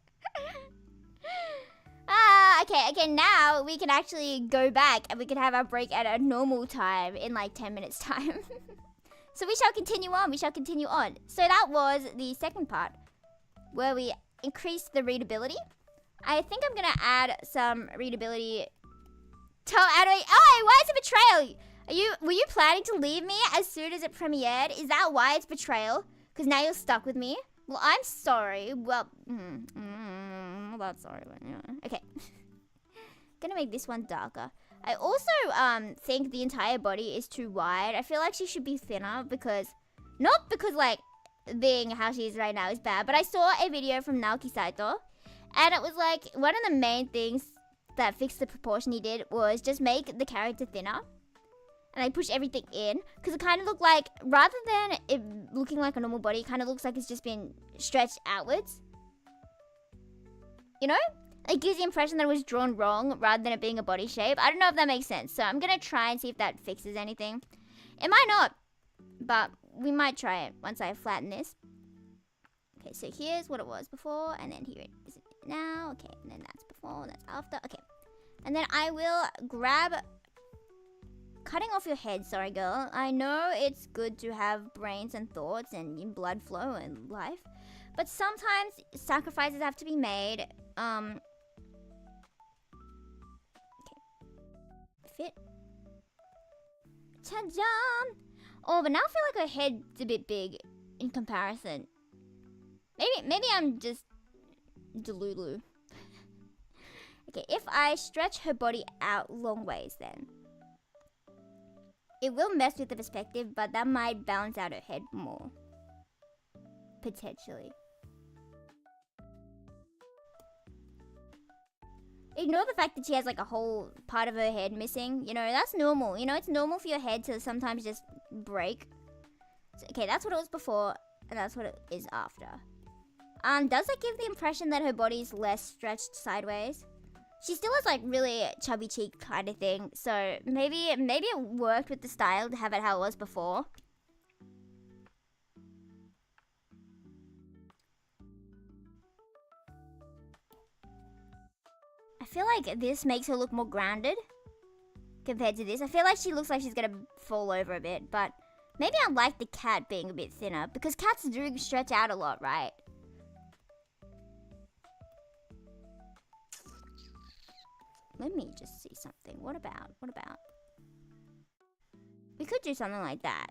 Okay, now we can actually go back and we can have our break at a normal time in like 10 minutes time. So we shall continue on. So that was the second part where we increased the readability. I think I'm gonna add some readability. Oh, why is it betrayal? Were you planning to leave me as soon as it premiered? Is that why it's betrayal? Because now you're stuck with me? Well, I'm sorry. Well, that's sorry. Yeah. Okay. Gonna make this one darker. I also think the entire body is too wide. I feel like she should be thinner because... Not because, like, being how she is right now is bad, but I saw a video from Naoki Saito, and it was like, one of the main things that fixed the proportion he did was just make the character thinner. And I push everything in, because it kind of looked like, rather than it looking like a normal body, it kind of looks like it's just been stretched outwards. You know? It gives the impression that it was drawn wrong, rather than it being a body shape. I don't know if that makes sense, so I'm going to try and see if that fixes anything. It might not, but we might try it once I flatten this. Okay, so here's what it was before, and then here it is now. Okay, and then that's before, and that's after. Okay, and then I will grab... Cutting off your head, sorry girl. I know it's good to have brains and thoughts and blood flow and life, but sometimes sacrifices have to be made. Okay. Fit. Ta-da! Oh, but now I feel like her head's a bit big in comparison. Maybe I'm just delulu. Okay, if I stretch her body out long ways then. It will mess with the perspective, but that might balance out her head more. Potentially. Ignore the fact that she has like a whole part of her head missing. You know, that's normal. You know, it's normal for your head to sometimes just break. So, okay, that's what it was before, and that's what it is after. Does that give the impression that her body's less stretched sideways? She still has like really chubby cheek kind of thing, so maybe it worked with the style to have it how it was before. I feel like this makes her look more grounded compared to this. I feel like she looks like she's gonna fall over a bit, but Maybe I like the cat being a bit thinner because cats do stretch out a lot, right? Let me just see something. What about? We could do something like that.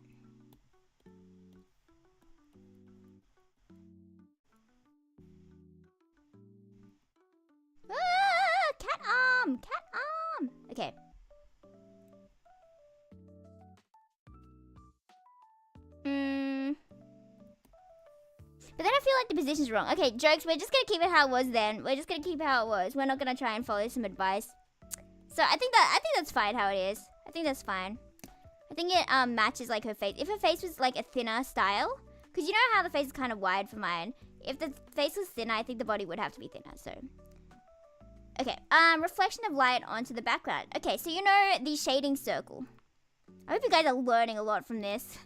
Ah, cat arm! Okay. But then I feel like the position's wrong. Okay, jokes, we're just gonna keep it how it was then. We're not gonna try and follow some advice. So I think that's fine how it is. I think that's fine. I think it matches like her face. If her face was like a thinner style, because you know how the face is kind of wide for mine. If the face was thinner, I think the body would have to be thinner. So okay, reflection of light onto the background. Okay, so you know the shading circle. I hope you guys are learning a lot from this.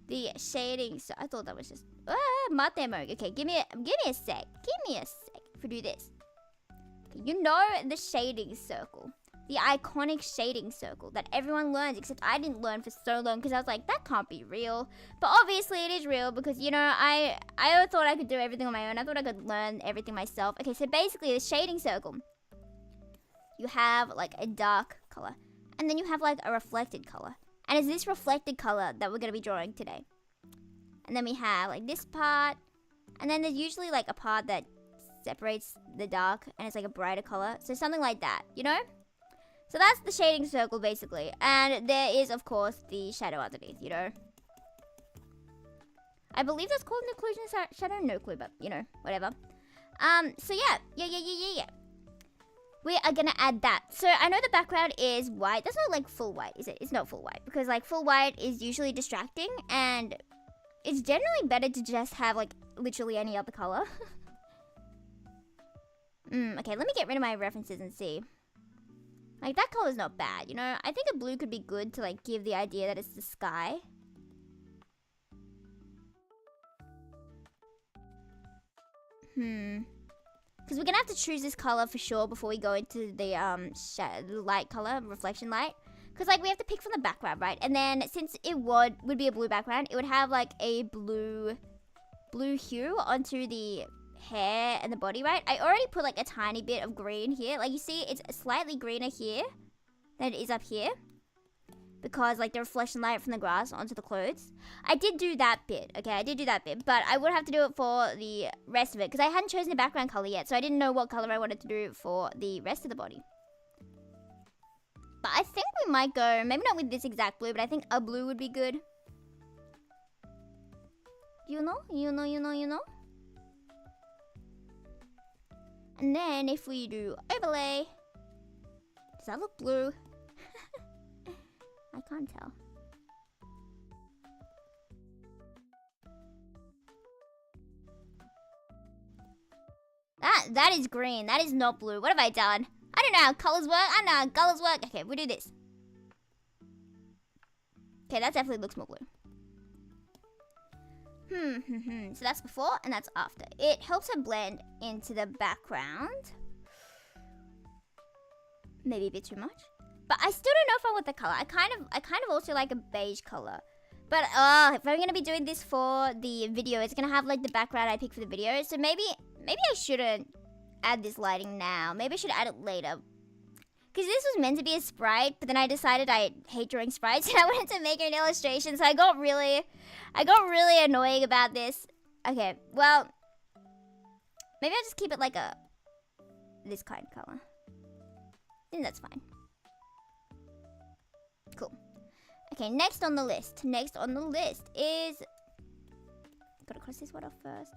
The shading, so I thought that was just mate mode. Okay, give me a sec. If we do this. Okay, you know the shading circle. The iconic shading circle that everyone learns, except I didn't learn for so long because I was like, that can't be real. But obviously it is real because, you know, I thought I could do everything on my own. I thought I could learn everything myself. Okay, so basically the shading circle, you have like a dark color and then you have like a reflected color. And it's this reflected color that we're going to be drawing today. And then we have like this part. And then there's usually like a part that separates the dark and it's like a brighter color. So something like that, you know? So that's the shading circle basically. And there is, of course, the shadow underneath, you know? I believe that's called an occlusion shadow. No clue, but, you know, whatever. So yeah. We are gonna add that. So I know the background is white. That's not like full white, is it? It's not full white. Because like full white is usually distracting. And it's generally better to just have like literally any other color. Okay, let me get rid of my references and see. Like, that color's not bad, you know? I think a blue could be good to, like, give the idea that it's the sky. Because we're gonna have to choose this color for sure before we go into the light color, reflection light. Because, like, we have to pick from the background, right? And then, since it would be a blue background, it would have, like, a blue hue onto the hair and the body, right? I already put like a tiny bit of green here. Like you see, it's slightly greener here than it is up here because like the reflection light from the grass onto the clothes. I did do that bit, okay? I did do that bit, but I would have to do it for the rest of it because I hadn't chosen the background color yet, so I didn't know what color I wanted to do for the rest of the body. But I think we might go, maybe not with this exact blue, but I think a blue would be good. You know? And then if we do overlay, does that look blue? I can't tell. That is green. That is not blue. What have I done? I don't know how colors work. I don't know how colors work. Okay, we'll do this. Okay, that definitely looks more blue. So that's before and that's after. It helps her blend into the background. Maybe a bit too much. But I still don't know if I want the color. I kind of also like a beige color. But if I'm gonna be doing this for the video, it's gonna have like the background I picked for the video. So maybe I shouldn't add this lighting now. Maybe I should add it later. Because this was meant to be a sprite, but then I decided I hate drawing sprites and I wanted to make an illustration, so I got really annoying about this. Okay, well, maybe I'll just keep it like this kind of color. I think that's fine. Cool. Okay, next on the list is... Gotta cross this one off first.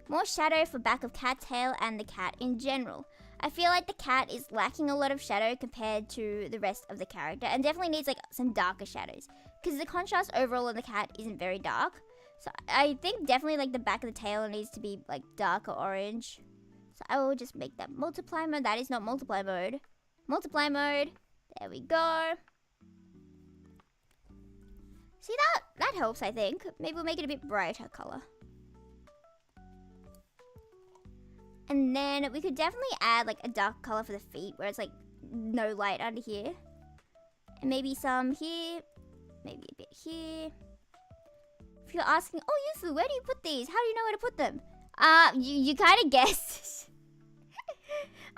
More shadow for back of cat's tail and the cat in general. I feel like the cat is lacking a lot of shadow compared to the rest of the character and definitely needs like some darker shadows because the contrast overall on the cat isn't very dark. So I think definitely like the back of the tail needs to be like darker orange. So I will just make that multiply mode. That is not multiply mode. Multiply mode. There we go. See that helps, I think. Maybe we'll make it a bit brighter color. And then we could definitely add like a dark color for the feet where it's like no light under here. And maybe some here. maybe a bit here. If you're asking, oh Yufu, where do you put these? How do you know where to put them? You kind of guessed.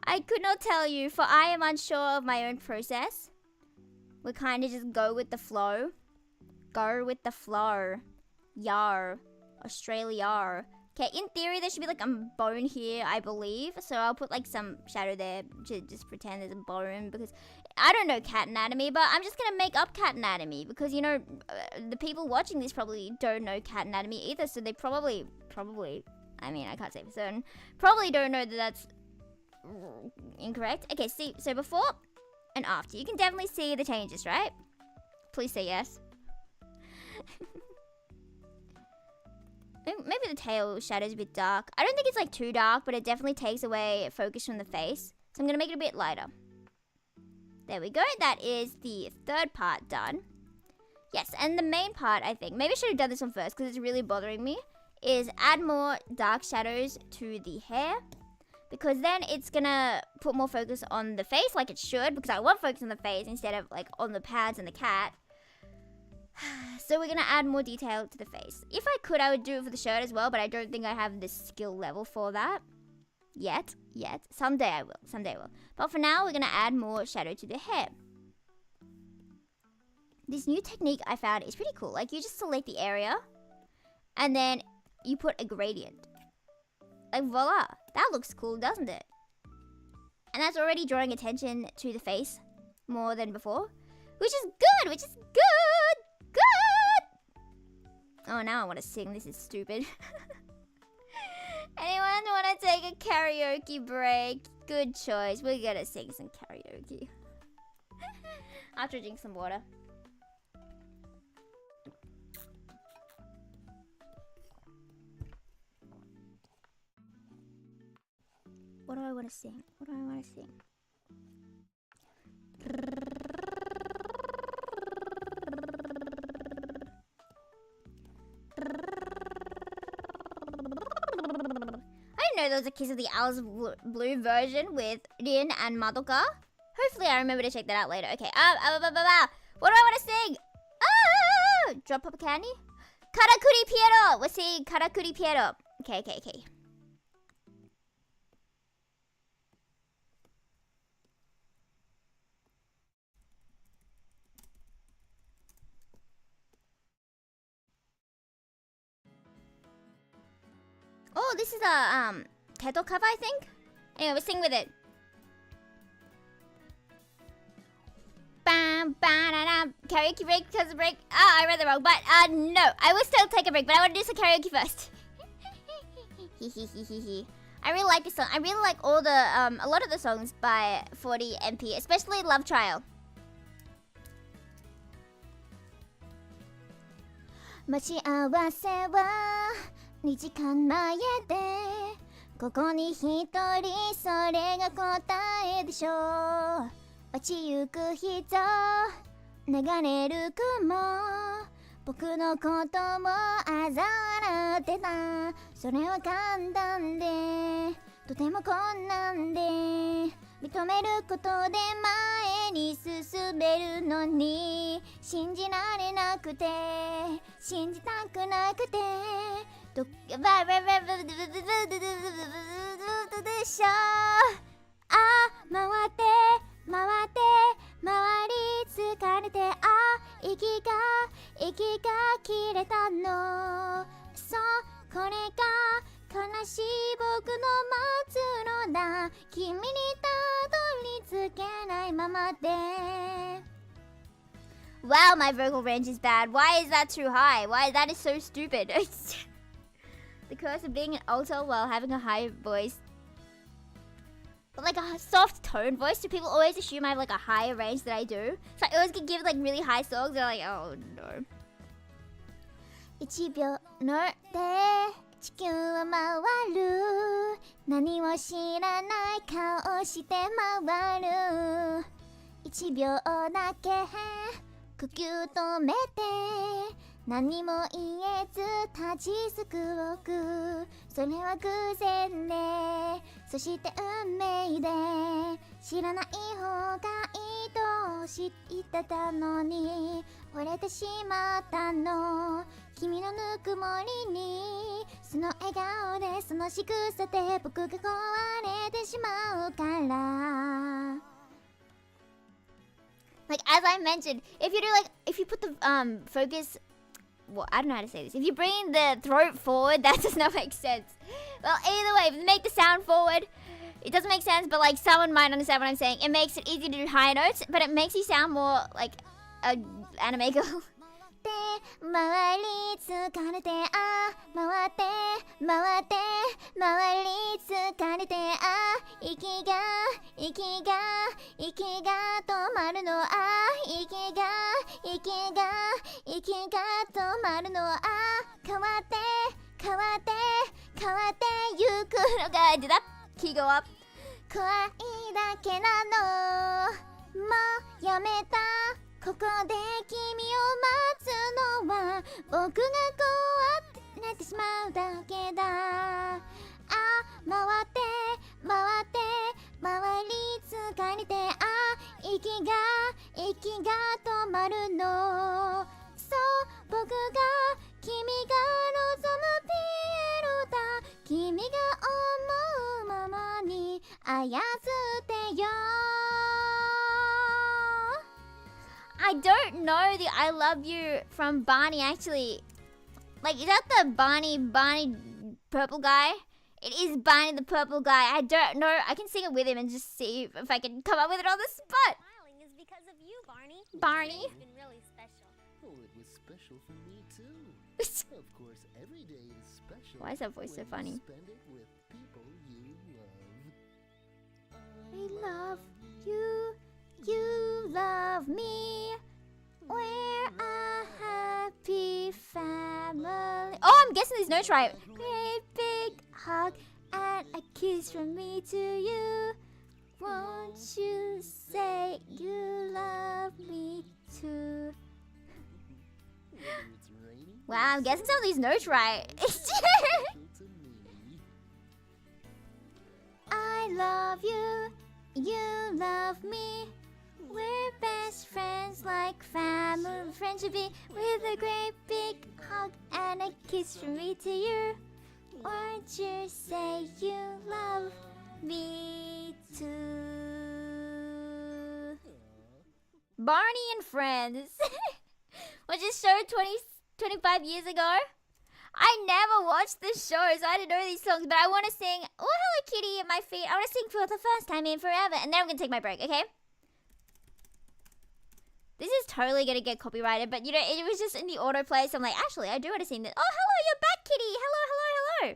I could not tell you, for I am unsure of my own process. We kind of just go with the flow. Go with the flow. Yar. Australia. Okay, in theory, there should be like a bone here, I believe. So I'll put like some shadow there to just pretend there's a bone. Because I don't know cat anatomy, but I'm just going to make up cat anatomy. Because, you know, the people watching this probably don't know cat anatomy either. So they probably, I mean, I can't say for certain. Probably don't know that that's incorrect. Okay, see, so before and after. You can definitely see the changes, right? Please say yes. Maybe the tail shadow's a bit dark. I don't think it's like too dark, but it definitely takes away focus from the face. So I'm going to make it a bit lighter. There we go. That is the third part done. Yes, and the main part, I think, maybe I should have done this one first because it's really bothering me, is add more dark shadows to the hair. Because then it's going to put more focus on the face like it should. Because I want focus on the face instead of like on the pads and the cat. So we're going to add more detail to the face. If I could, I would do it for the shirt as well. But I don't think I have the skill level for that. Yet. Someday I will. But for now, we're going to add more shadow to the hair. This new technique I found is pretty cool. Like, you just select the area. And then you put a gradient. Like, voila. That looks cool, doesn't it? And that's already drawing attention to the face more than before. Which is good! Oh, now I want to sing. This is stupid. Anyone want to take a karaoke break? Good choice. We're gonna sing some karaoke. After I drink some water. What do I want to sing? I didn't know there was a Kiss of the Owls blue version with Rin and Madoka. Hopefully I remember to check that out later. Okay, what do I want to sing? Drop Pop Candy? Karakuri Piero! We're singing Karakuri Piero. Okay. Oh, this is a Teto cover, I think. Anyway, we'll sing with it. Bam, bam, karaoke break, because break. I read that wrong, but no, I will still take a break, but I want to do some karaoke first. I really like this song. I really like all the a lot of the songs by 40MP, especially Love Trial. 待ち合わせは2時間前でここに一人それが答えでしょう落ちゆく人流れる雲僕のことを嘲笑ってたそれは簡単でとても困難で認めることで前に進めるのに信じられなくて信じたくなくてどでしょ回って回り疲れて息が切れたのそうこれが悲しい僕の待つのだ君にたどり着けないままで Wow, my vocal range is bad. Why is that too high? Why? That is so stupid. The curse of being an alto while having a high voice. But like a soft tone voice, do people always assume I have like a higher range than I do? So I always can give like really high songs. They're like, oh no. 1秒ので地球は回る何も知らない顔して回る1秒だけ呼吸止めて何も言えず立ちすくくそれは偶然でそして運命で知らない方がいいと知ってたのに惚れてしまったの君のぬくもりにその笑顔でその仕草で僕が壊れてしまうから Like as I mentioned, if you do like if you put the focus well, I don't know how to say this. If you bring the throat forward, that does not make sense. Well, either way, if you make the sound forward, it doesn't make sense, but like someone might understand what I'm saying. It makes it easy to do higher notes, but it makes you sound more like a anime girl. 回り疲れて回って回って回り疲れて息が止まるの息が止まるの変わってゆくのが Did that key go up? 怖いだけなのもうやめたここで君を待つのは僕が怖ってなってしまうだけだ回って回り疲れて息が止まるのそう僕が君が望むピエロだ君が思うままに操ってよI don't know the I love you from Barney actually. Like, is that the Barney purple guy? It is Barney the purple guy. I don't know. I can sing it with him and just see if I can come up with it on the spot. Smiling is because of you, Barney. Barney? It's been really special. Oh, it was special for me too. Of course, every day is special. Why is that voice so funny? Spend it with people you love. I love you. You love me. We're a happy family. Oh, I'm guessing these notes right. Great big hug and a kiss from me to you. Won't you say you love me too? It's raining. Wow, I'm guessing some of these notes right. Special to me. I love you. You love me. We're best friends like family. Friendship be with a great big hug and a kiss from me to you. Won't you say you love me too? Barney and Friends. Was this show 25 years ago? I never watched this show, so I didn't know these songs, but I want to sing Oh Hello Kitty at my feet. I want to sing for the first time in forever, and then I'm going to take my break, okay? This is totally going to get copyrighted, but you know, it was just in the autoplay, so I'm like, actually, I do want to sing this. Oh, hello, you're back, Kitty. Hello.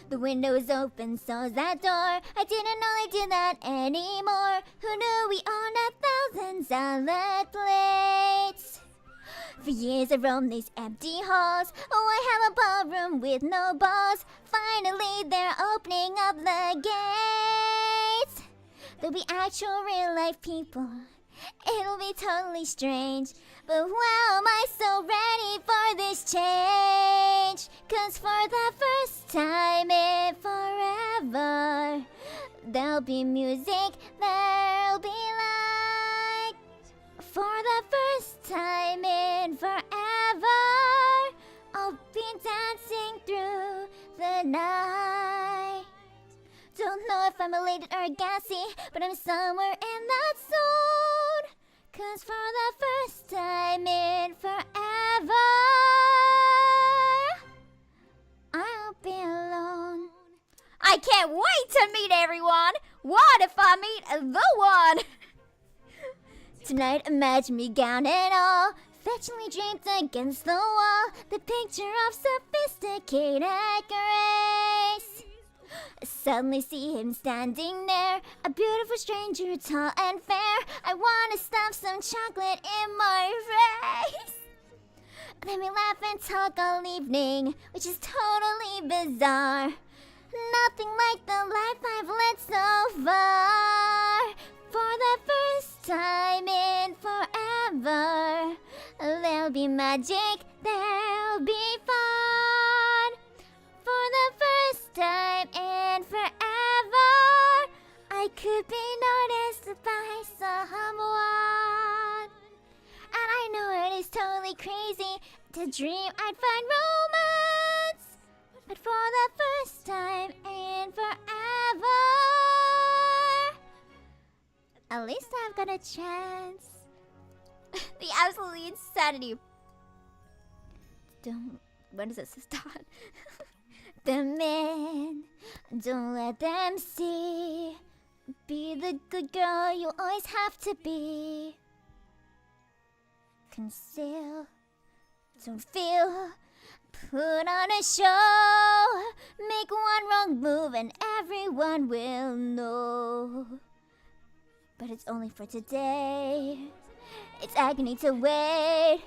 The window is open, so's that door. I didn't know I did that anymore. Who knew we owned 1,000 salad plates? For years I roamed these empty halls. Oh, I have a ballroom with no balls. Finally, they're opening up the gates. There'll be actual real-life people. It'll be totally strange. But wow, am I so ready for this change. 'Cause for the first time in forever, there'll be music, there'll be light. For the first time in forever, I'll be dancing through the night. Don't know if I'm elated or gassy, but I'm somewhere in that zone. 'Cause for the first time in forever, I'll be alone. I can't wait to meet everyone. What if I meet the one? Tonight, imagine me gown and all, affectionately draped against the wall, the picture of sophisticated grace. I suddenly see him standing there, a beautiful stranger, tall and fair. I wanna stuff some chocolate in my face. Then we laugh and talk all evening, which is totally bizarre. Nothing like the life I've led so far. For the first time in forever, there'll be magic, there'll be fun. For the first time in forever, I could be noticed by someone. And I know it is totally crazy to dream I'd find romance, but for the first time in forever, at least I've got a chance. The absolute insanity. When does this start? The men, don't let them see. Be the good girl you always have to be. Conceal, don't feel. Put on a show. Make one wrong move and everyone will know. But it's only for today. It's agony to wait.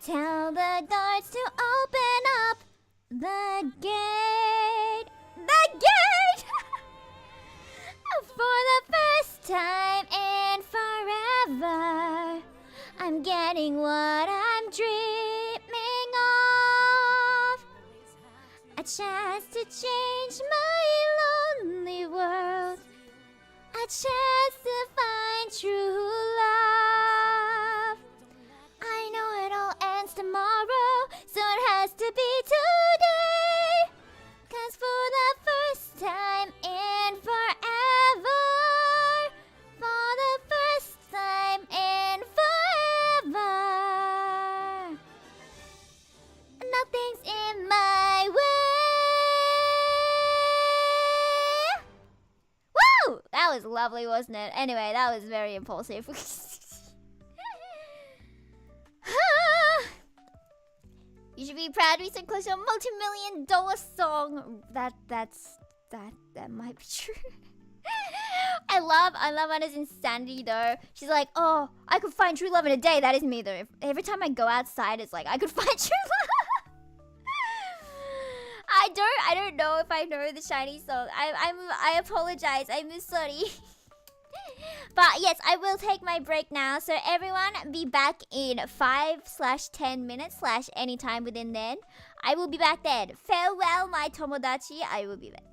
Tell the guards to open up the gate. The gate! For the first time in forever, I'm getting what I'm dreaming of. A chance to change my lonely world. A chance to find true love. I know it all ends tomorrow, so it has to be today. 'Cause for the first time in forever, for the first time in forever, nothing's in my way. Woo! That was lovely, wasn't it? Anyway, that was very impulsive. You should be proud to be so close to a multi-million-dollar song. That might be true. I love Anna's insanity though. She's like, oh, I could find true love in a day. That is me though. Every time I go outside, it's like I could find true love. I don't know if I know the shiny song. I apologize. I'm sorry. But yes, I will take my break now. So everyone, be back in 5/10 minutes / anytime within then. I will be back then. Farewell, my tomodachi. I will be back.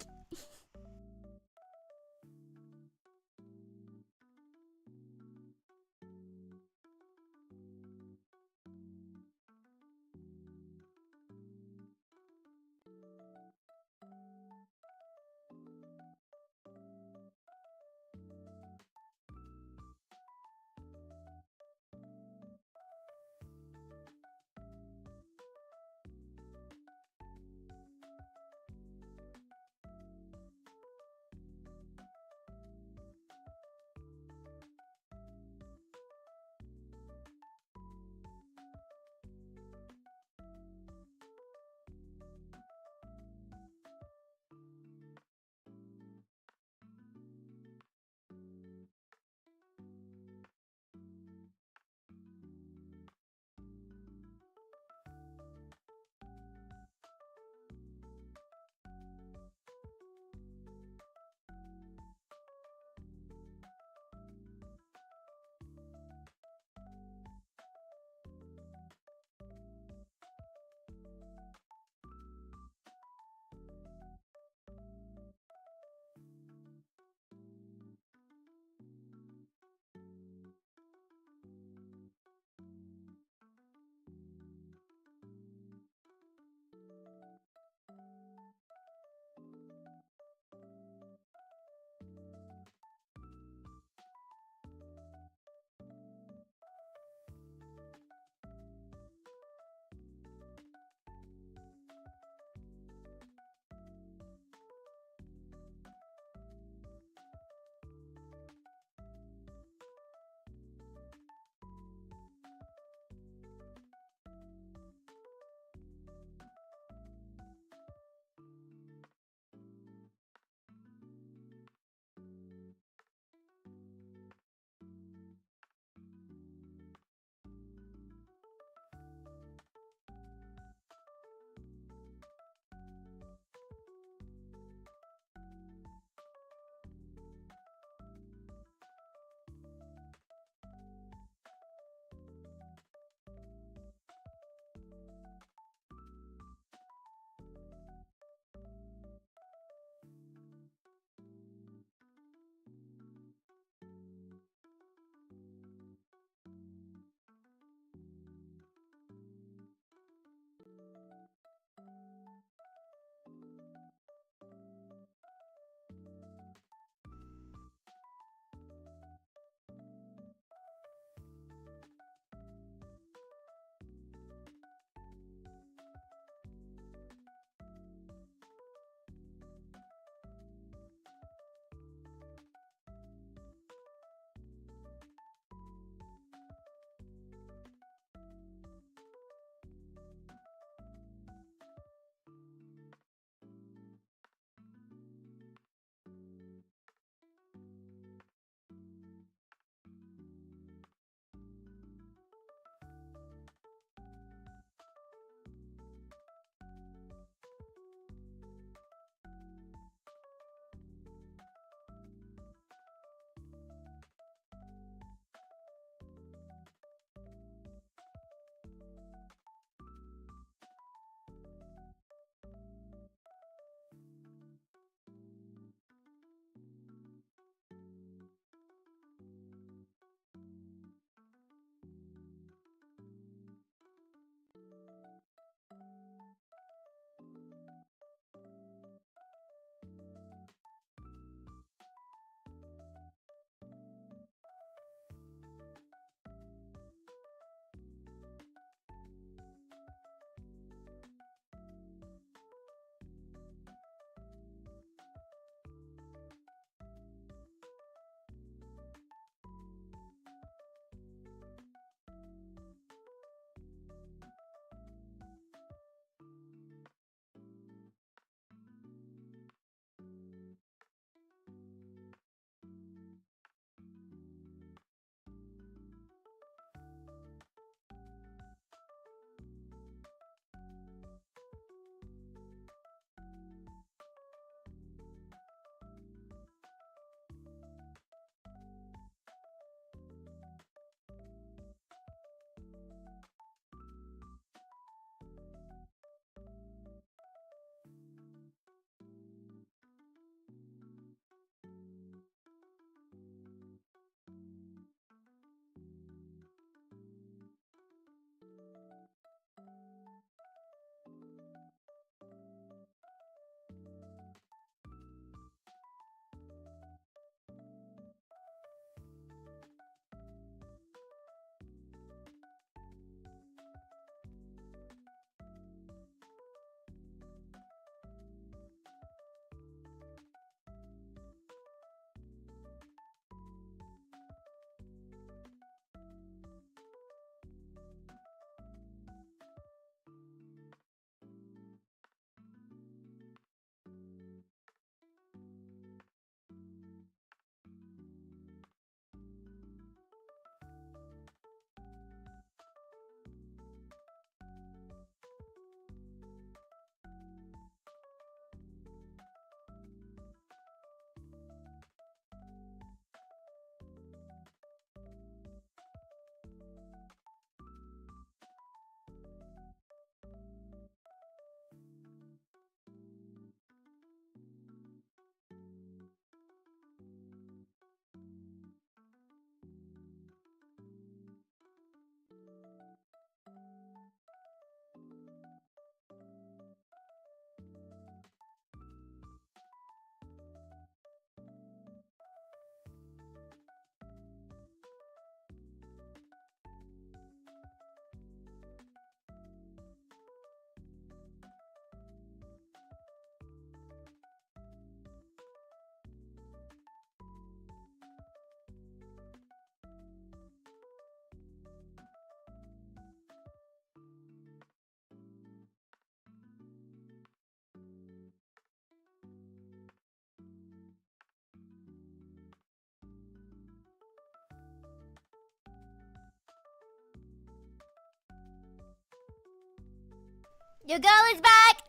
Your girl is back!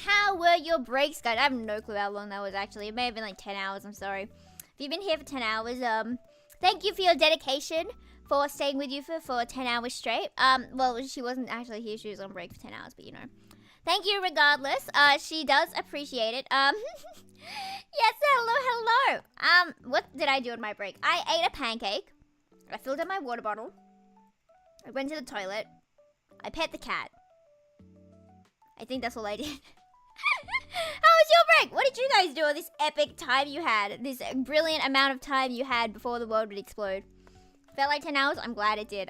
How were your breaks, guys? I have no clue how long that was actually. It may have been like 10 hours, I'm sorry. If you've been here for 10 hours, thank you for your dedication for staying with you for 10 hours straight. Well, she wasn't actually here, she was on break for 10 hours, but you know. Thank you regardless. She does appreciate it. Yes, hello. What did I do on my break? I ate a pancake. I filled up my water bottle. I went to the toilet. I pet the cat. I think that's all I did. How was your break? What did you guys do on this epic time you had? This brilliant amount of time you had before the world would explode. Felt like 10 hours? I'm glad it did.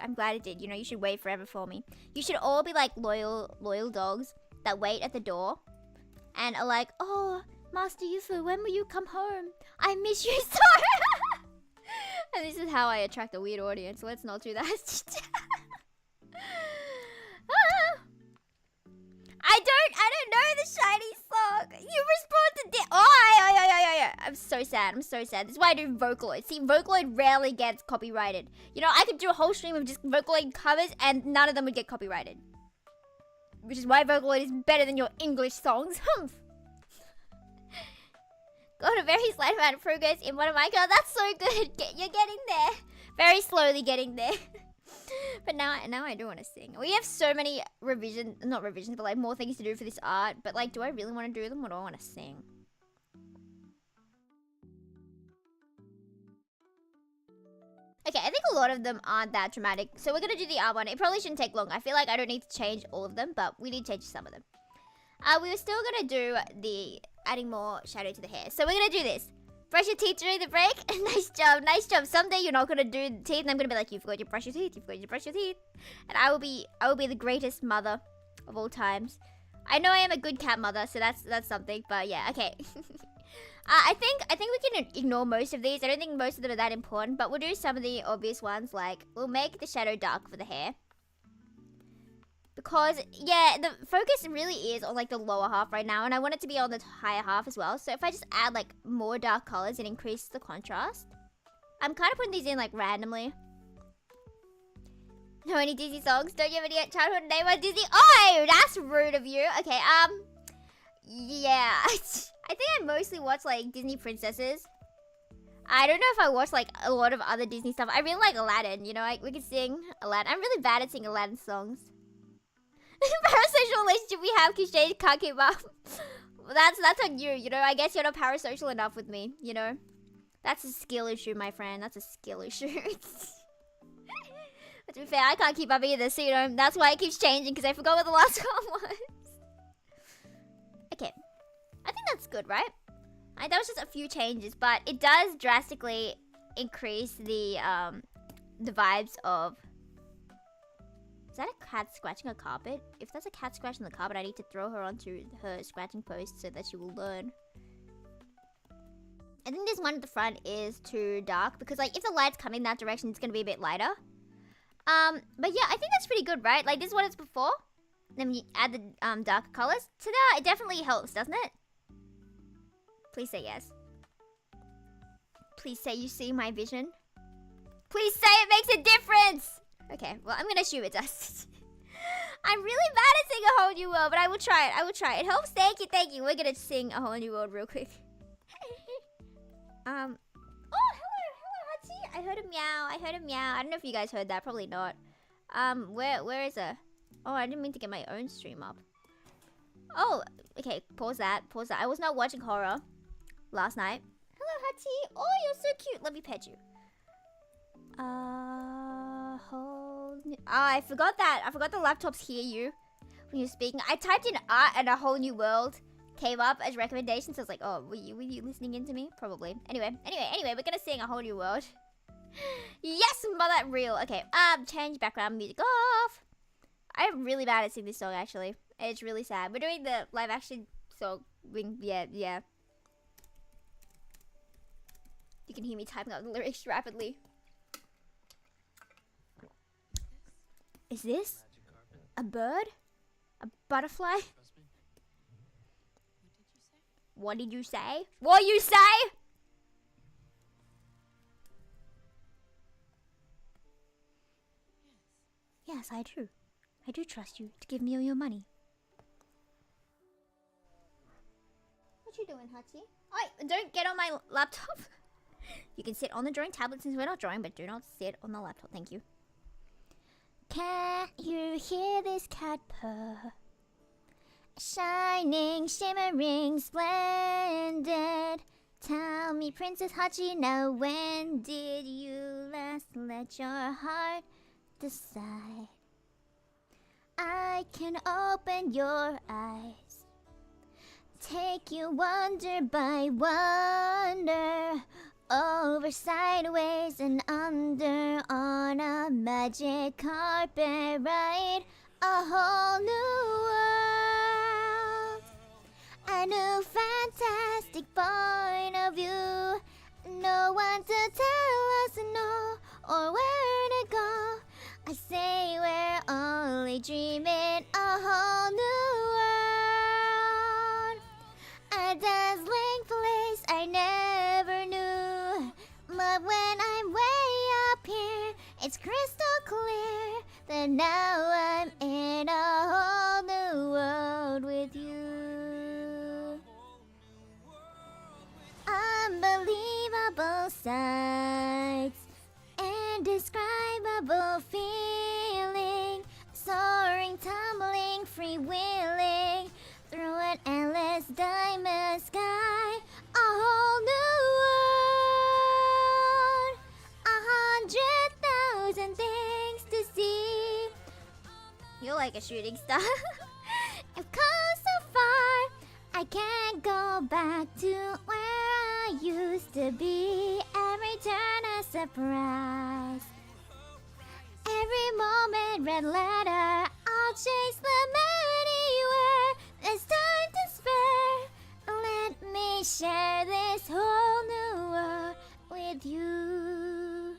You know, you should wait forever for me. You should all be like loyal dogs that wait at the door and are like, oh, Master Yufu, when will you come home? I miss you so. And this is how I attract a weird audience. Let's not do that. I don't know the shiny song. You respond to I'm so sad. This is why I do Vocaloid. See, Vocaloid rarely gets copyrighted. You know, I could do a whole stream of just Vocaloid covers and none of them would get copyrighted. Which is why Vocaloid is better than your English songs. Got a very slight amount of progress in one of my girls. That's so good. You're getting there. Very slowly getting there. But now I do want to sing. We have so many not revisions, but like more things to do for this art. But like, do I really want to do them or do I want to sing? Okay, I think a lot of them aren't that dramatic. So we're going to do the art one. It probably shouldn't take long. I feel like I don't need to change all of them, but we need to change some of them. We were still going to do the adding more shadow to the hair. So we're going to do this. Brush your teeth during the break. Nice job. Someday you're not going to do the teeth and I'm going to be like, you forgot to brush your teeth. And I will be the greatest mother of all times. I know I am a good cat mother, so that's something. But yeah, okay. I think we can ignore most of these. I don't think most of them are that important, but we'll do some of the obvious ones. Like, we'll make the shadow dark for the hair. Because, yeah, the focus really is on, like, the lower half right now. And I want it to be on the higher half as well. So if I just add, like, more dark colors, it increases the contrast. I'm kind of putting these in, like, randomly. Know any Disney songs? Don't you have any childhood name on Disney? Oh, that's rude of you. Okay, yeah. I think I mostly watch, like, Disney princesses. I don't know if I watch, like, a lot of other Disney stuff. I really like Aladdin, you know? We could sing Aladdin. I'm really bad at singing Aladdin songs. Parasocial relationship we have, Kishay can't keep up. That's on you, you know? I guess you're not parasocial enough with me, you know? That's a skill issue, my friend. That's a skill issue. But to be fair, I can't keep up either, so, you know, that's why it keeps changing, because I forgot what the last one was. Okay. I think that's good, right? That was just a few changes, but it does drastically increase the vibes of... Is that a cat scratching a carpet? If that's a cat scratching the carpet, I need to throw her onto her scratching post so that she will learn. I think this one at the front is too dark because, like, if the light's coming that direction, it's going to be a bit lighter. But yeah, I think that's pretty good, right? Like, this is what it's before. Then you add the darker colors. So that, it definitely helps, doesn't it? Please say yes. Please say you see my vision. Please say it makes a difference! Okay, well, I'm gonna assume it does. I'm really bad at singing A Whole New World, but I will try it. It helps. Thank you. We're gonna sing A Whole New World real quick. Oh, hello, Hachi. I heard a meow. I don't know if you guys heard that. Probably not. Where is it? Oh, I didn't mean to get my own stream up. Oh, okay. Pause that. I was not watching horror last night. Hello, Hachi. Oh, you're so cute. Let me pet you. I forgot that. I forgot the laptops hear you when you're speaking. I typed in art and A Whole New World came up as recommendations. So I was like, oh, were you listening in to me? Probably. Anyway, we're gonna sing A Whole New World. Yes, mother real. Okay, change background music off. I'm really bad at singing this song, actually. It's really sad. We're doing the live action song. Yeah. You can hear me typing out the lyrics rapidly. Is this a bird? A butterfly? What did you say? What you say? Yes, I do. I do trust you to give me all your money. What you doing, Hachi? Oh, don't get on my laptop. You can sit on the drawing tablet since we're not drawing, but do not sit on the laptop. Thank you. Can't you hear this cat purr? Shining, shimmering, splendid. Tell me, Princess Hachi, now when did you last let your heart decide? I can open your eyes, take you wonder by wonder, over, sideways, and under, on a magic carpet ride, a whole new world, a new fantastic point of view. No one to tell us no or where to go. I say we're only dreaming, a whole new world, a dazzling place I never knew. But when I'm way up here, it's crystal clear that now I'm in a whole new world with you. Unbelievable sights, indescribable feeling, soaring, tumbling, freewheeling through an endless diamond sky, a whole new world, 100,000 things to see. You're like a shooting star. I've come so far, I can't go back to where I used to be. Every turn a surprise, every moment red letter. I'll chase them anywhere. There's time to spare. Let me share this whole new world with you.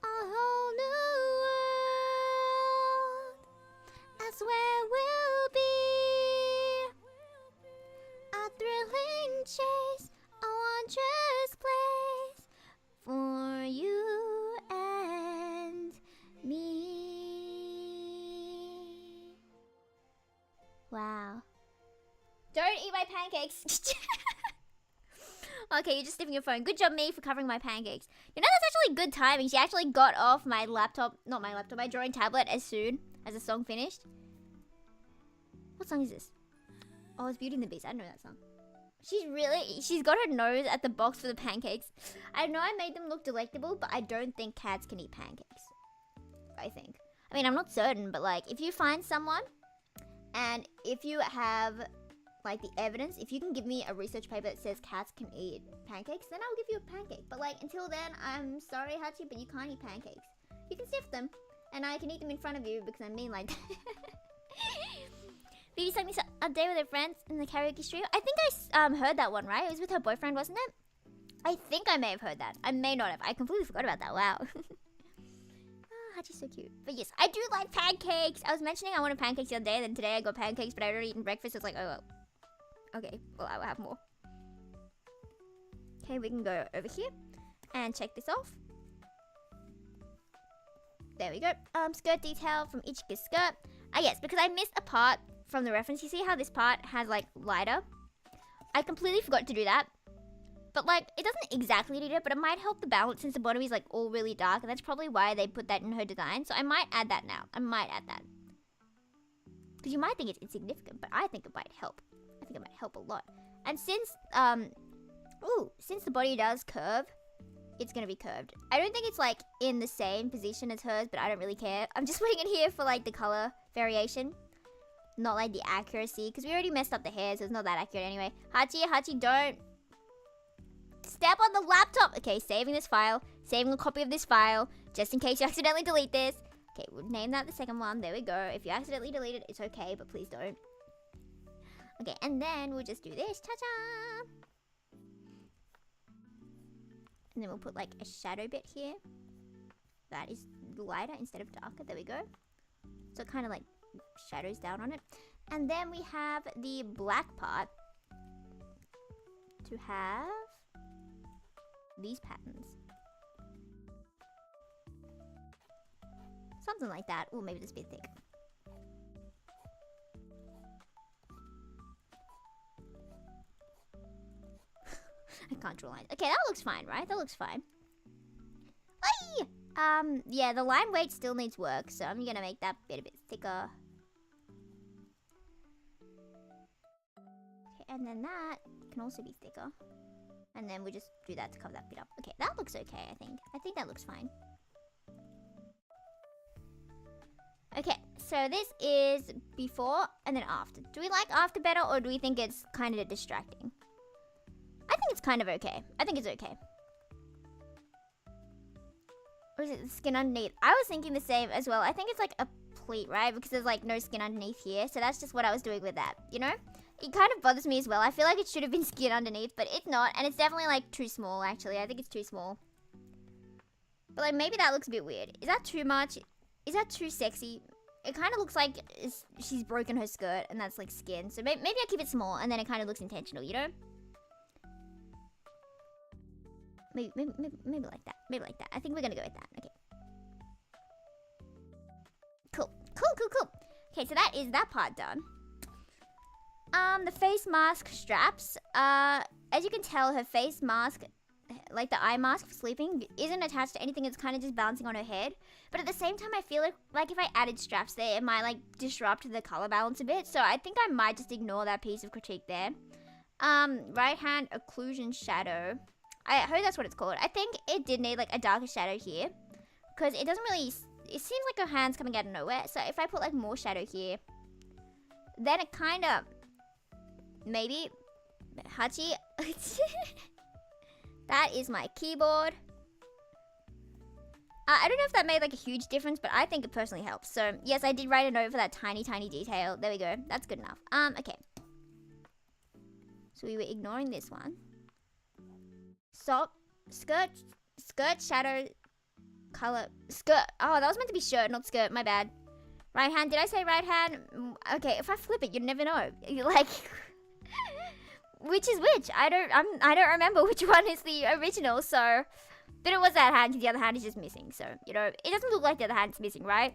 A whole new world, that's where we'll be. A thrilling chase, a wondrous place for you and me. Wow. Don't eat my pancakes. Okay, you're just sniffing your phone. Good job, me, for covering my pancakes. You know, that's actually good timing. She actually got off my laptop, not my laptop, my drawing tablet as soon as the song finished. What song is this? Oh, it's Beauty and the Beast. I know that song. She's got her nose at the box for the pancakes. I know I made them look delectable, but I don't think cats can eat pancakes. I think. I mean, I'm not certain, but like, if you find someone, and if you have like the evidence, if you can give me a research paper that says cats can eat pancakes, then I'll give you a pancake. But like, until then, I'm sorry, Hachi, but you can't eat pancakes. You can sniff them, and I can eat them in front of you because I'm mean like that. Phoebe sang this a day with her friends in the Kyoki Studio. I think I heard that one, right? It was with her boyfriend, wasn't it? I think I may have heard that. I may not have. I completely forgot about that. Wow. Oh, Hachi's so cute. But yes, I do like pancakes. I was mentioning I wanted pancakes the other day, and then today I got pancakes, but I'd already eaten breakfast. So it's like, oh, well. Okay, well, I will have more. Okay, we can go over here and check this off. There we go. Skirt detail from Ichika's skirt. Ah, yes, because I missed a part from the reference. You see how this part has like lighter? I completely forgot to do that. But like, it doesn't exactly need it, but it might help the balance since the bottom is like all really dark, and that's probably why they put that in her design. So I might add that now. I might add that. Because you might think it's insignificant, but I think it might help. I think it might help a lot. And since since the body does curve, it's gonna be curved. I don't think it's like in the same position as hers, but I don't really care. I'm just putting it here for like the color variation, not like the accuracy, because we already messed up the hair, so it's not that accurate anyway. Hachi, don't step on the laptop. Okay, saving this file, saving a copy of this file, just in case you accidentally delete this. Okay, we'll name that the second one. There we go. If you accidentally delete it, it's okay, but please don't. Okay, and then we'll just do this. Ta-cha! And then we'll put like a shadow bit here. That is lighter instead of darker. There we go. So it kind of like shadows down on it. And then we have the black part to have these patterns. Something like that. Or maybe this bit thick. I can't draw lines. Okay, that looks fine, right? That looks fine. Aye! Yeah, the line weight still needs work, so I'm gonna make that bit a bit thicker. Okay, and then that can also be thicker. And then we just do that to cover that bit up. Okay, that looks okay, I think. I think that looks fine. Okay, so this is before and then after. Do we like after better, or do we think it's kind of distracting? I think it's kind of okay. I think it's okay. Or is it the skin underneath? I was thinking the same as well. I think it's like a pleat, right? Because there's like no skin underneath here. So that's just what I was doing with that, you know? It kind of bothers me as well. I feel like it should have been skin underneath, but it's not. And it's definitely like too small, actually. I think it's too small. But like maybe that looks a bit weird. Is that too much? Is that too sexy? It kind of looks like she's broken her skirt and that's like skin. So maybe I keep it small and then it kind of looks intentional, you know? Maybe like that. Maybe like that. I think we're gonna go with that. Okay. Cool. Okay, so that is that part done. The face mask straps. As you can tell, her face mask, like the eye mask for sleeping, isn't attached to anything. It's kind of just bouncing on her head. But at the same time, I feel like if I added straps there, it might like disrupt the color balance a bit. So I think I might just ignore that piece of critique there. Right hand occlusion shadow. I hope that's what it's called. I think it did need like a darker shadow here, because it doesn't really, it seems like her hand's coming out of nowhere. So if I put like more shadow here, then it kind of, maybe, Hachi. That is my keyboard. I don't know if that made like a huge difference, but I think it personally helps. So yes, I did write a note for that tiny detail. There we go. That's good enough. Okay. So we were ignoring this one. Sock, skirt, shadow, color, skirt. Oh, that was meant to be shirt, not skirt. My bad. Right hand. Did I say right hand? Okay, if I flip it, you'd never know. You're like, which is which? I don't remember which one is the original. So, but it was that hand. The other hand is just missing. So you know, it doesn't look like the other hand's missing, right?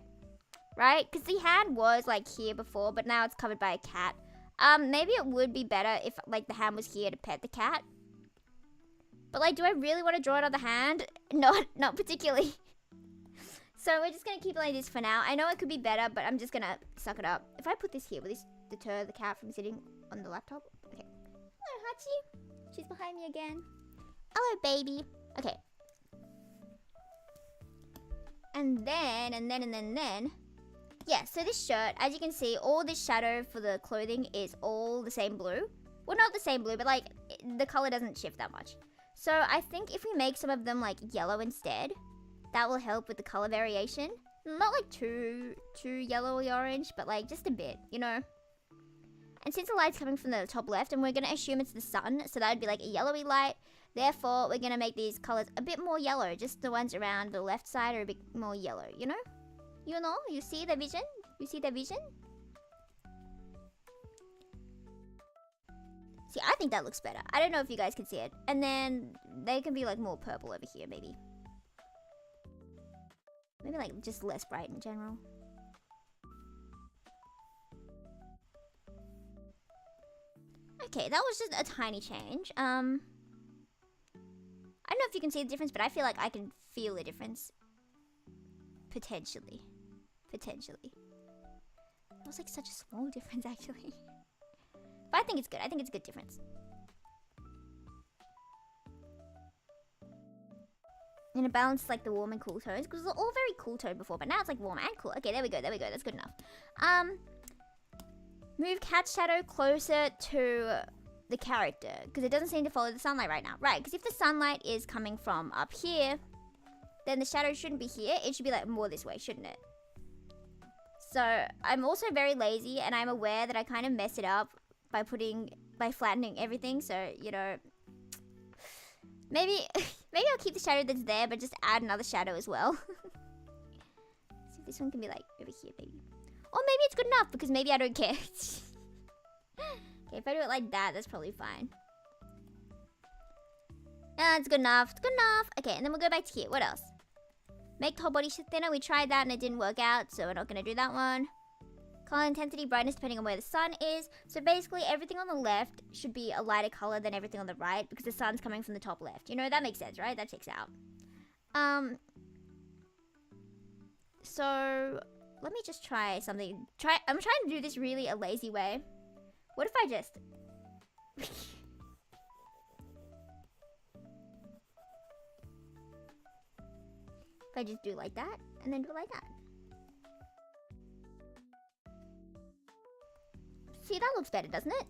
Right? Because the hand was like here before, but now it's covered by a cat. Maybe it would be better if like the hand was here to pet the cat. But like, do I really want to draw another hand? Not particularly. So we're just going to keep it like this for now. I know it could be better, but I'm just going to suck it up. If I put this here, will this deter the cat from sitting on the laptop? Okay. Hello, Hachi. She's behind me again. Hello, baby. Okay. And then. Yeah, so this shirt, as you can see, all this shadow for the clothing is all the same blue. Well, not the same blue, but like, the color doesn't shift that much. So I think if we make some of them like yellow instead, that will help with the color variation. Not like too yellowy orange, but like just a bit, you know? And since the light's coming from the top left, and we're going to assume it's the sun, so that would be like a yellowy light. Therefore, we're going to make these colors a bit more yellow. Just the ones around the left side are a bit more yellow, you know? You know? You see the vision? You see the vision? See, I think that looks better. I don't know if you guys can see it. And then they can be like more purple over here, maybe. Maybe like just less bright in general. Okay, that was just a tiny change. I don't know if you can see the difference, but I feel like I can feel the difference. Potentially. That was like such a small difference, actually. But I think it's good. I think it's a good difference. And it balanced like the warm and cool tones, because it was all very cool tone before, but now it's like warm and cool. Okay, there we go. That's good enough. Move cat shadow closer to the character, because it doesn't seem to follow the sunlight right now. Right, because if the sunlight is coming from up here, then the shadow shouldn't be here. It should be like more this way, shouldn't it? So I'm also very lazy, and I'm aware that I kind of mess it up by flattening everything. So, you know, maybe I'll keep the shadow that's there, but just add another shadow as well. See if this one can be like over here, maybe. Or maybe it's good enough, because maybe I don't care. Okay, if I do it like that, that's probably fine. Yeah, it's good enough. It's good enough. Okay, and then we'll go back to here. What else? Make the whole body thinner. We tried that and it didn't work out, so we're not going to do that one. Color intensity, brightness, depending on where the sun is. So basically, everything on the left should be a lighter color than everything on the right because the sun's coming from the top left. You know, that makes sense, right? That checks out. So let me just try something. I'm trying to do this really a lazy way. What if I just... if I just do like that, and then do it like that. See, that looks better, doesn't it?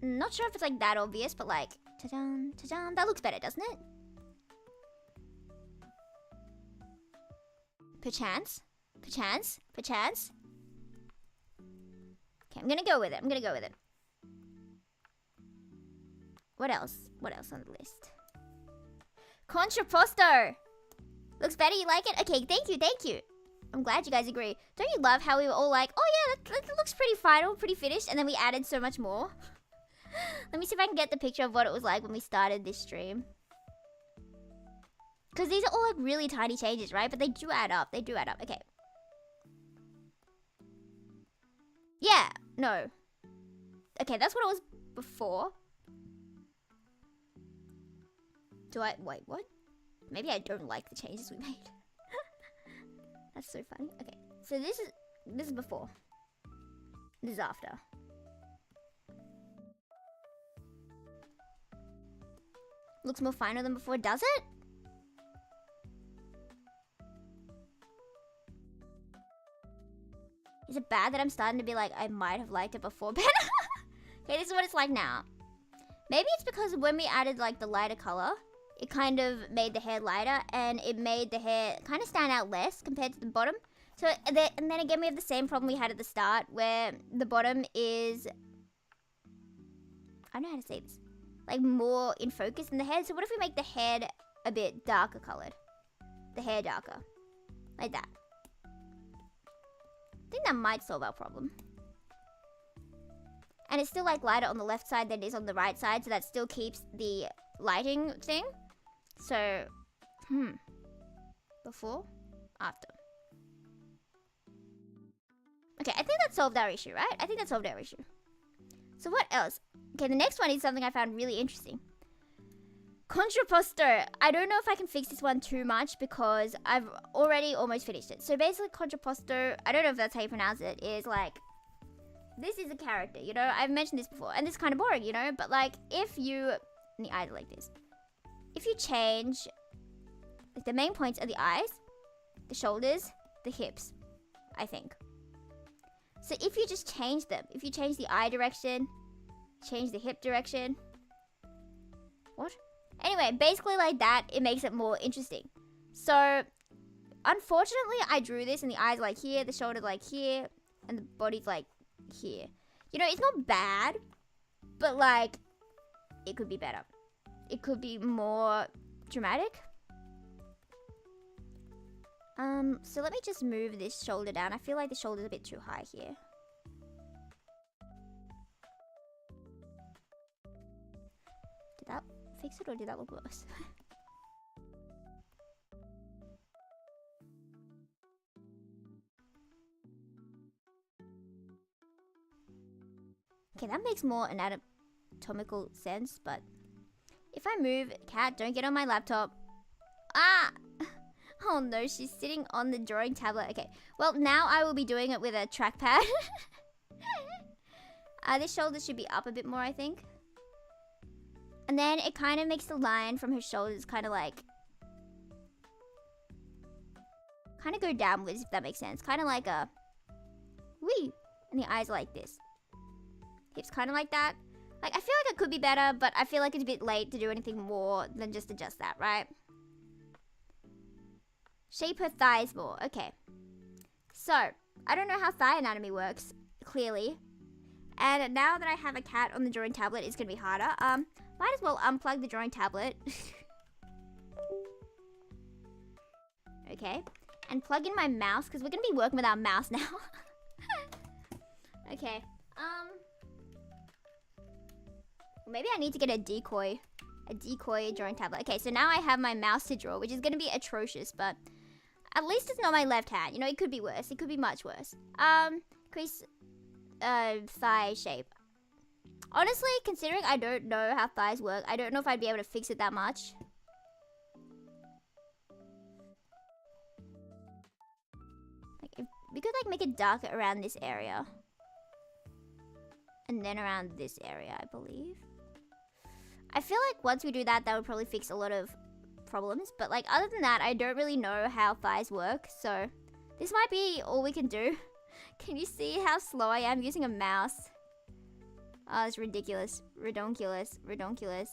Not sure if it's like that obvious, but like, ta-dun, ta-dun, that looks better, doesn't it? Perchance. Perchance. Perchance. Okay, I'm gonna go with it. I'm gonna go with it. What else? What else on the list? Contrapposto! Looks better, you like it? Okay, thank you, thank you. I'm glad you guys agree. Don't you love how we were all like, oh yeah, that looks pretty final, pretty finished, and then we added so much more? Let me see if I can get the picture of what it was like when we started this stream. Because these are all like really tiny changes, right? But they do add up. They do add up. Okay. Yeah. No. Okay, that's what it was before. Wait, what? Maybe I don't like the changes we made. That's so funny. Okay. So this is before. This is after. Looks more final than before, does it? Is it bad that I'm starting to be like, I might have liked it before better? Okay, this is what it's like now. Maybe it's because when we added like the lighter color, it kind of made the hair lighter and it made the hair kind of stand out less compared to the bottom. So, and then again, we have the same problem we had at the start where the bottom is, I don't know how to say this, like more in focus than the head. So what if we make the head a bit darker colored? The hair darker. Like that. I think that might solve our problem. And it's still like lighter on the left side than it is on the right side, so that still keeps the lighting thing. So, before, after. Okay, I think that solved our issue, right? I think that solved our issue. So what else? Okay, the next one is something I found really interesting. Contrapposto. I don't know if I can fix this one too much because I've already almost finished it. So basically contrapposto, I don't know if that's how you pronounce it, is like, this is a character, you know? I've mentioned this before, and it's kind of boring, you know? But like, if you, and the eyes are like this. If you change, like the main points are the eyes, the shoulders, the hips, I think. So if you just change them, if you change the eye direction, change the hip direction. What? Anyway, basically like that, it makes it more interesting. So, unfortunately, I drew this and the eyes like here, the shoulder like here, and the body's like here. You know, it's not bad, but like, it could be better. It could be more dramatic. So let me just move this shoulder down. I feel like the shoulder's a bit too high here. Did that fix it or did that look worse? Okay, that makes more anatomical sense, but if I move, cat, don't get on my laptop. Ah! Oh no, she's sitting on the drawing tablet. Okay, well now I will be doing it with a trackpad. This shoulder should be up a bit more, I think. And then it kind of makes the line from her shoulders kind of like, kind of go downwards, if that makes sense. Kind of like a, wee, and the eyes are like this. Hips kind of like that. Like, I feel like it could be better, but I feel like it's a bit late to do anything more than just adjust that, right? Shape her thighs more. Okay. So, I don't know how thigh anatomy works, clearly. And now that I have a cat on the drawing tablet, it's going to be harder. Might as well unplug the drawing tablet. Okay. And plug in my mouse, because we're going to be working with our mouse now. Okay. Maybe I need to get a decoy A decoy drawing tablet. Okay, so now I have my mouse to draw, which is going to be atrocious, but at least it's not my left hand. You know, it could be worse. It could be much worse. Crease, thigh shape. Honestly, considering I don't know how thighs work, I don't know if I'd be able to fix it that much. Like, if we could like make it darker around this area. And then around this area, I believe. I feel like once we do that, that would probably fix a lot of problems. But like, other than that, I don't really know how thighs work. So, this might be all we can do. Can you see how slow I am using a mouse? Oh, it's ridiculous. Redonkulous. Redonkulous.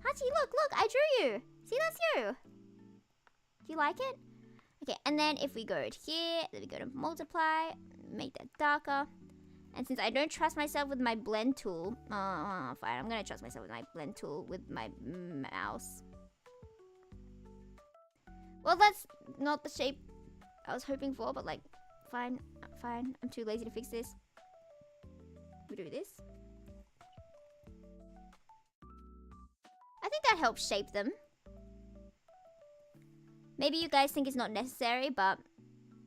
Hachi, look, I drew you. See, that's you. Do you like it? Okay, and then if we go to here, then we go to multiply, make that darker. And since I don't trust myself with my blend tool, fine, I'm gonna trust myself with my blend tool with my mouse. Well, that's not the shape I was hoping for, but like, fine. I'm too lazy to fix this. We do this. I think that helps shape them. Maybe you guys think it's not necessary, but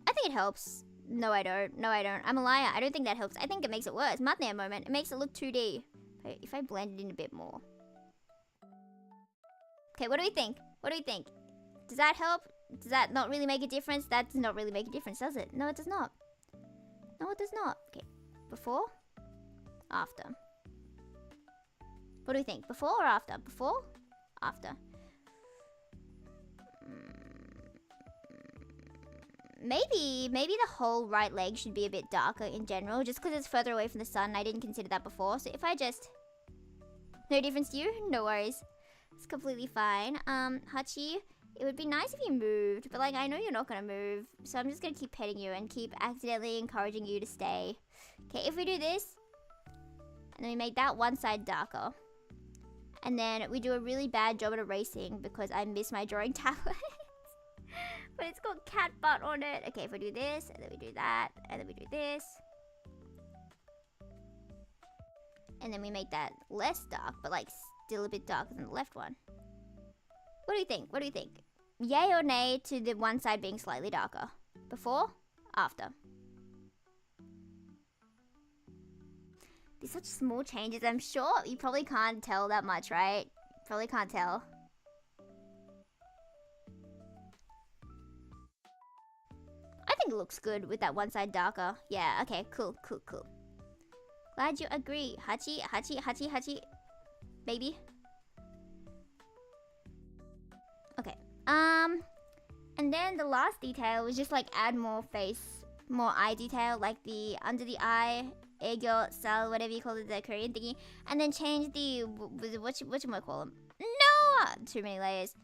I think it helps. No, I don't. I'm a liar. I don't think that helps. I think it makes it worse. Madness moment. It makes it look 2D. If I blend it in a bit more. Okay, what do we think? Does that help? Does that not really make a difference? That does not really make a difference, does it? No, it does not. No, it does not. Okay, before? After. What do we think? Before or after? Before? After. Maybe the whole right leg should be a bit darker in general, just because it's further away from the sun. I didn't consider that before. So if I just... No difference to you? No worries. It's completely fine. Hachi, it would be nice if you moved, but like, I know you're not gonna move. So I'm just gonna keep petting you and keep accidentally encouraging you to stay. Okay, if we do this, and then we make that one side darker. And then we do a really bad job at erasing because I miss my drawing tablet. But it's got cat butt on it. Okay, if we do this, and then we do that, and then we do this. And then we make that less dark, but like still a bit darker than the left one. What do you think? Yay or nay to the one side being slightly darker? Before? After? These such small changes. I'm sure you probably can't tell that much, right? Probably can't tell. I think it looks good with that one side darker. Yeah, okay, cool. Glad you agree. Hachi. Baby. Okay. And then the last detail was just like add more eye detail, like the under the eye, egyo, sal, whatever you call it, the Korean thingy. And then change the, what you might call them? No! Too many layers.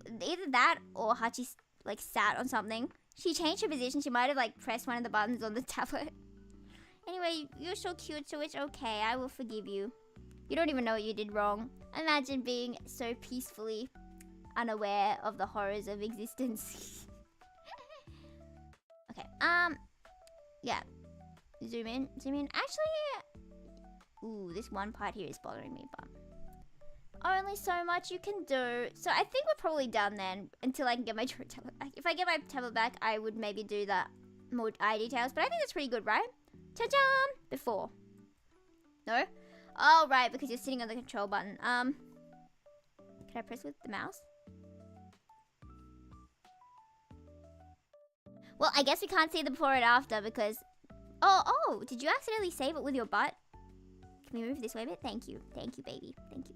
Either that or Hachi like sat on something. She changed her position. She might have like pressed one of the buttons on the tablet. Anyway, you're so cute, so it's okay. I will forgive you. You don't even know what you did wrong. Imagine being so peacefully unaware of the horrors of existence. Okay, yeah. Zoom in. Actually, ooh, this one part here is bothering me, but only so much you can do. So I think we're probably done then until I can get my tablet back. If I get my tablet back, I would maybe do the more eye details, but I think that's pretty good, right? Ta-jam! Before. No? Oh, right, because you're sitting on the control button. Can I press with the mouse? Well, I guess we can't see the before and after because... Oh, did you accidentally save it with your butt? Can we move this way a bit? Thank you, baby. Thank you.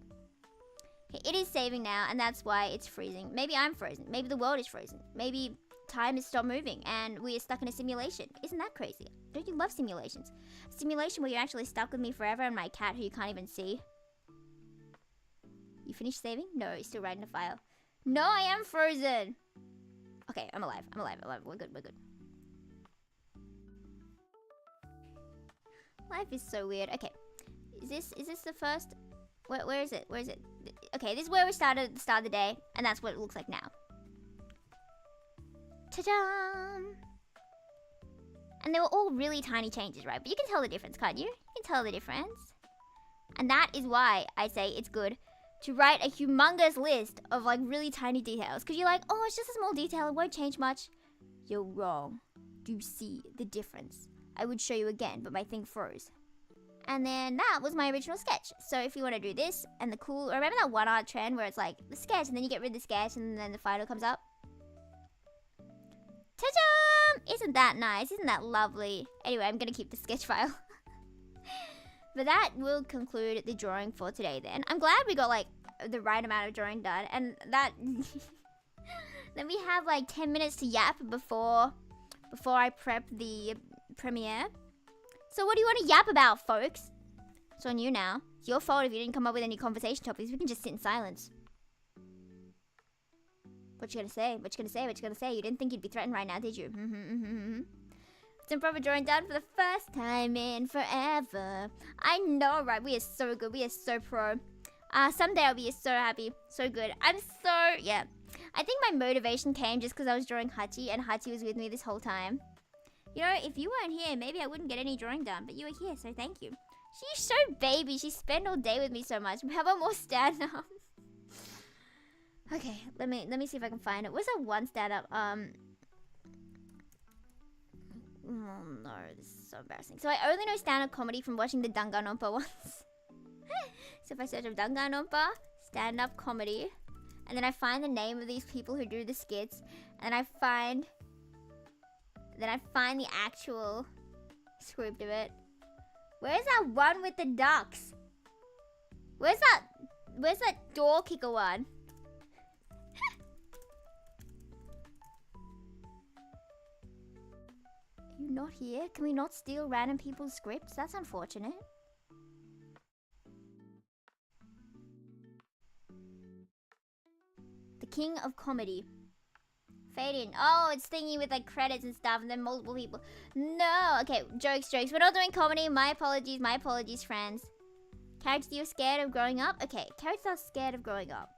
Okay, it is saving now, and that's why it's freezing. Maybe I'm frozen. Maybe the world is frozen. Maybe time has stopped moving, and we are stuck in a simulation. Isn't that crazy? Don't you love simulations? A simulation where you're actually stuck with me forever and my cat who you can't even see. You finished saving? No, you're still writing the file. No, I am frozen. Okay, I'm alive. We're good. Life is so weird. Okay, is this the first? Where is it? Okay, this is where we started at the start of the day, and that's what it looks like now. Ta-da! And they were all really tiny changes, right? But you can tell the difference, can't you? You can tell the difference. And that is why I say it's good to write a humongous list of like really tiny details. Because you're like, oh, it's just a small detail. It won't change much. You're wrong. Do you see the difference? I would show you again, but my thing froze. And then that was my original sketch. So if you want to do this and the cool, remember that one art trend where it's like the sketch and then you get rid of the sketch and then the final comes up? Ta-da! Isn't that nice? Isn't that lovely? Anyway, I'm going to keep the sketch file. But that will conclude the drawing for today then. I'm glad we got like the right amount of drawing done. And that... then we have like 10 minutes to yap before I prep the premiere. So what do you want to yap about, folks? It's on you now. It's your fault if you didn't come up with any conversation topics. We can just sit in silence. What you gonna say? What you gonna say? What you gonna say? You didn't think you'd be threatened right now, did you? Some proper drawing done for the first time in forever. I know, right? We are so good. We are so pro. Someday I'll be so happy. So good. Yeah. I think my motivation came just because I was drawing Hachi and Hachi was with me this whole time. You know, if you weren't here, maybe I wouldn't get any drawing done, but you were here, so thank you. She's so baby. She spent all day with me so much. How about more stand-up? Okay, let me see if I can find it. Where's that one stand-up? Oh no, this is so embarrassing. So I only know stand-up comedy from watching the Danganronpa ones. So if I search up Danganronpa, stand-up comedy, and then I find the name of these people who do the skits, and I find the actual script of it. Where's that one with the ducks? Where's that door kicker one? Are you not here? Can we not steal random people's scripts? That's unfortunate. The King of Comedy. Fade in. Oh, it's thingy with like credits and stuff and then multiple people. No. Okay, jokes. We're not doing comedy. My apologies, friends. Characters you're scared of growing up? Okay, characters are scared of growing up.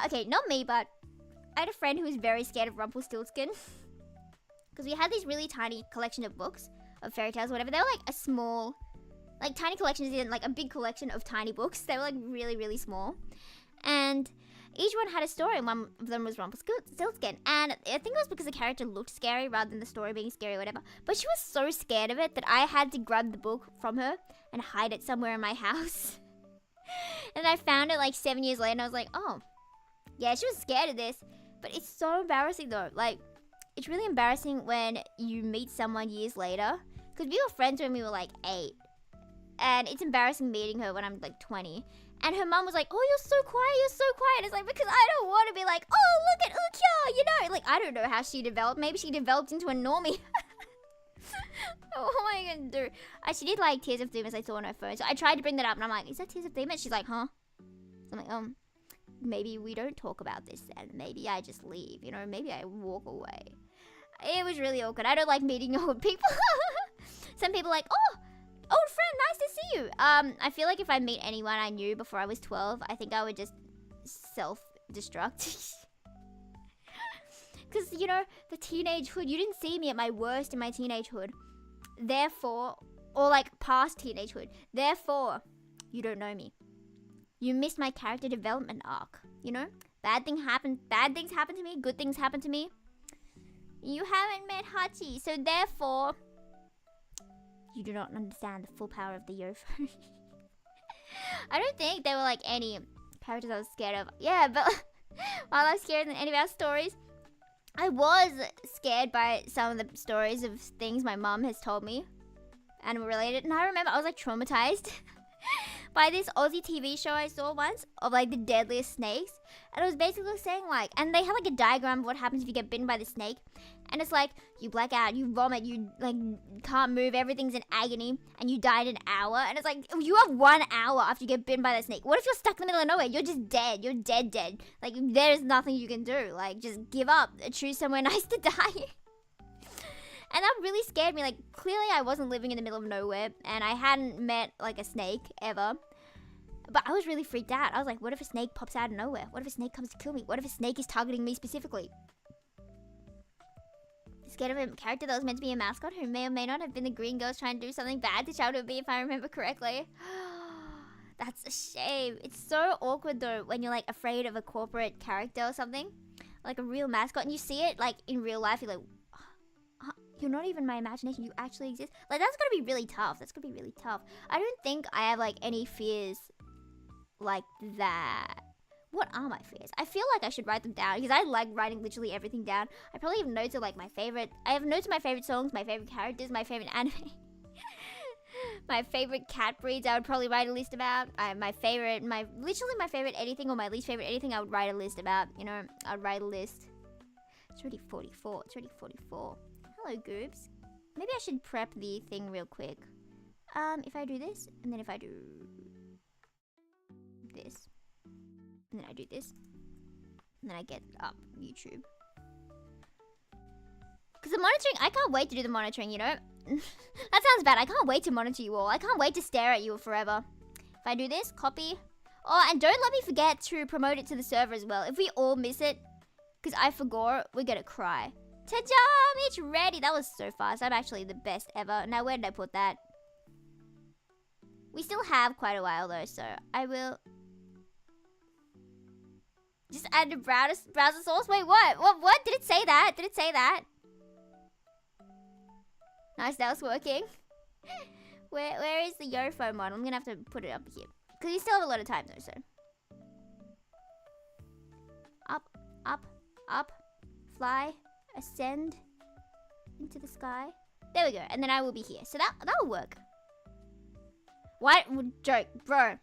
Okay, not me, but I had a friend who was very scared of Rumpelstiltskin. Because we had this really tiny collection of books, of fairy tales or whatever. They were like a small, like tiny collections in like a big collection of tiny books. They were like really, really small. And each one had a story, and one of them was Rumpelstiltskin. And I think it was because the character looked scary rather than the story being scary or whatever. But she was so scared of it that I had to grab the book from her and hide it somewhere in my house. And I found it like 7 years later, and I was like, oh, yeah, she was scared of this. But it's so embarrassing though. Like, it's really embarrassing when you meet someone years later. Because we were friends when we were like 8. And it's embarrassing meeting her when I'm like 20. And her mum was like, oh, you're so quiet. It's like, because I don't want to be like, oh, look at Ukya, you know. Like, I don't know how she developed. Maybe she developed into a normie. What am I going to do? She did like Tears of Demons I saw on her phone. So I tried to bring that up and I'm like, is that Tears of Demons? She's like, huh? So I'm like, maybe we don't talk about this then. Maybe I just leave, you know. Maybe I walk away. It was really awkward. I don't like meeting old people. Some people are like, oh, old friend, nice to see you. I feel like if I meet anyone I knew before I was 12, I think I would just self-destruct. Because, you know, the teenagehood, you didn't see me at my worst in my teenagehood. Therefore, or like past teenagehood. Therefore, you don't know me. You missed my character development arc, you know? Bad things happen to me, good things happen to me. You haven't met Hachi, so therefore, you do not understand the full power of the Yofo. I don't think there were like any characters I was scared of. Yeah, but while I was scared in any of our stories, I was scared by some of the stories of things my mom has told me, animal related. And I remember I was like traumatized by this Aussie TV show I saw once of like the deadliest snakes. And it was basically saying like, and they had like a diagram of what happens if you get bitten by the snake. And it's like, you black out, you vomit, you like can't move, everything's in agony, and you die in an hour. And it's like, you have 1 hour after you get bitten by the snake. What if you're stuck in the middle of nowhere? You're just dead. You're dead. Like, there's nothing you can do. Like, just give up. Choose somewhere nice to die. And that really scared me. Like, clearly I wasn't living in the middle of nowhere, and I hadn't met like a snake ever. But I was really freaked out. I was like, what if a snake pops out of nowhere? What if a snake comes to kill me? What if a snake is targeting me specifically? Scared of a character that was meant to be a mascot who may or may not have been the green girls trying to do something bad to Childhood B, if I remember correctly. it's a shame. It's so awkward though when you're like afraid of a corporate character or something, like a real mascot, and you see it like in real life. You're like, you're not even my imagination. You actually exist. Like that's gonna be really tough. That's gonna be really tough. I don't think I have like any fears like that. What are my fears? I feel like I should write them down because I like writing literally everything down. I probably have notes of like my favorite. I have notes of my favorite songs, my favorite characters, my favorite anime, my favorite cat breeds. I would probably write a list about. Literally my favorite anything or my least favorite anything. I would write a list about. You know, I'd write a list. It's already 44. It's already 44. Hello, Goobs. Maybe I should prep the thing real quick. If I do this, and then if I do this. And then I do this. And then I get up YouTube. Because the monitoring, I can't wait to do the monitoring, you know? That sounds bad. I can't wait to monitor you all. I can't wait to stare at you forever. If I do this, copy. Oh, and don't let me forget to promote it to the server as well. If we all miss it, because I forgot, we're gonna cry. Ta-da! It's ready. That was so fast. I'm actually the best ever. Now, where did I put that? We still have quite a while though, so I will... Just add a browser source? Wait, what? What? Did it say that? Did it say that? Nice, that was working. Where is the Yofo model? I'm gonna have to put it up here. Because you still have a lot of time though, so. Up, up, up. Fly, ascend into the sky. There we go. And then I will be here. So that will work. What? Joke, bro.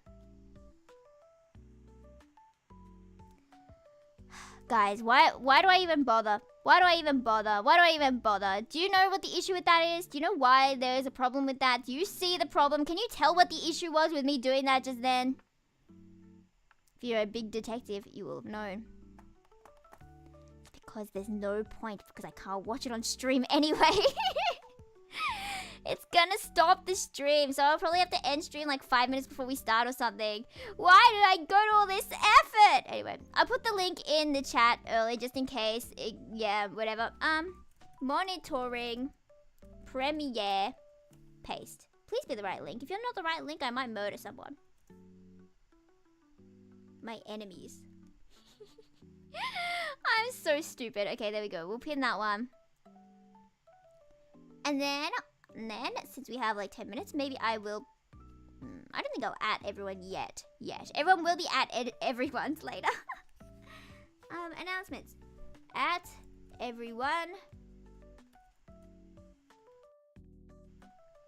Guys, why do I even bother? Why do I even bother? Why do I even bother? Do you know what the issue with that is? Do you know why there is a problem with that? Do you see the problem? Can you tell what the issue was with me doing that just then? If you're a big detective, you will have known. It's because there's no point, because I can't watch it on stream anyway. It's gonna stop the stream, so I'll probably have to end stream like 5 minutes before we start or something. Why did I go to all this effort? Anyway, I'll put the link in the chat early just in case. Yeah, whatever. Monitoring, Premiere, paste. Please be the right link. If you're not the right link, I might murder someone. My enemies. I'm so stupid. Okay, there we go. We'll pin that one. And then, since we have like 10 minutes, maybe I will... I don't think I'll at everyone yet. Everyone will be at everyone's later. Announcements. At everyone.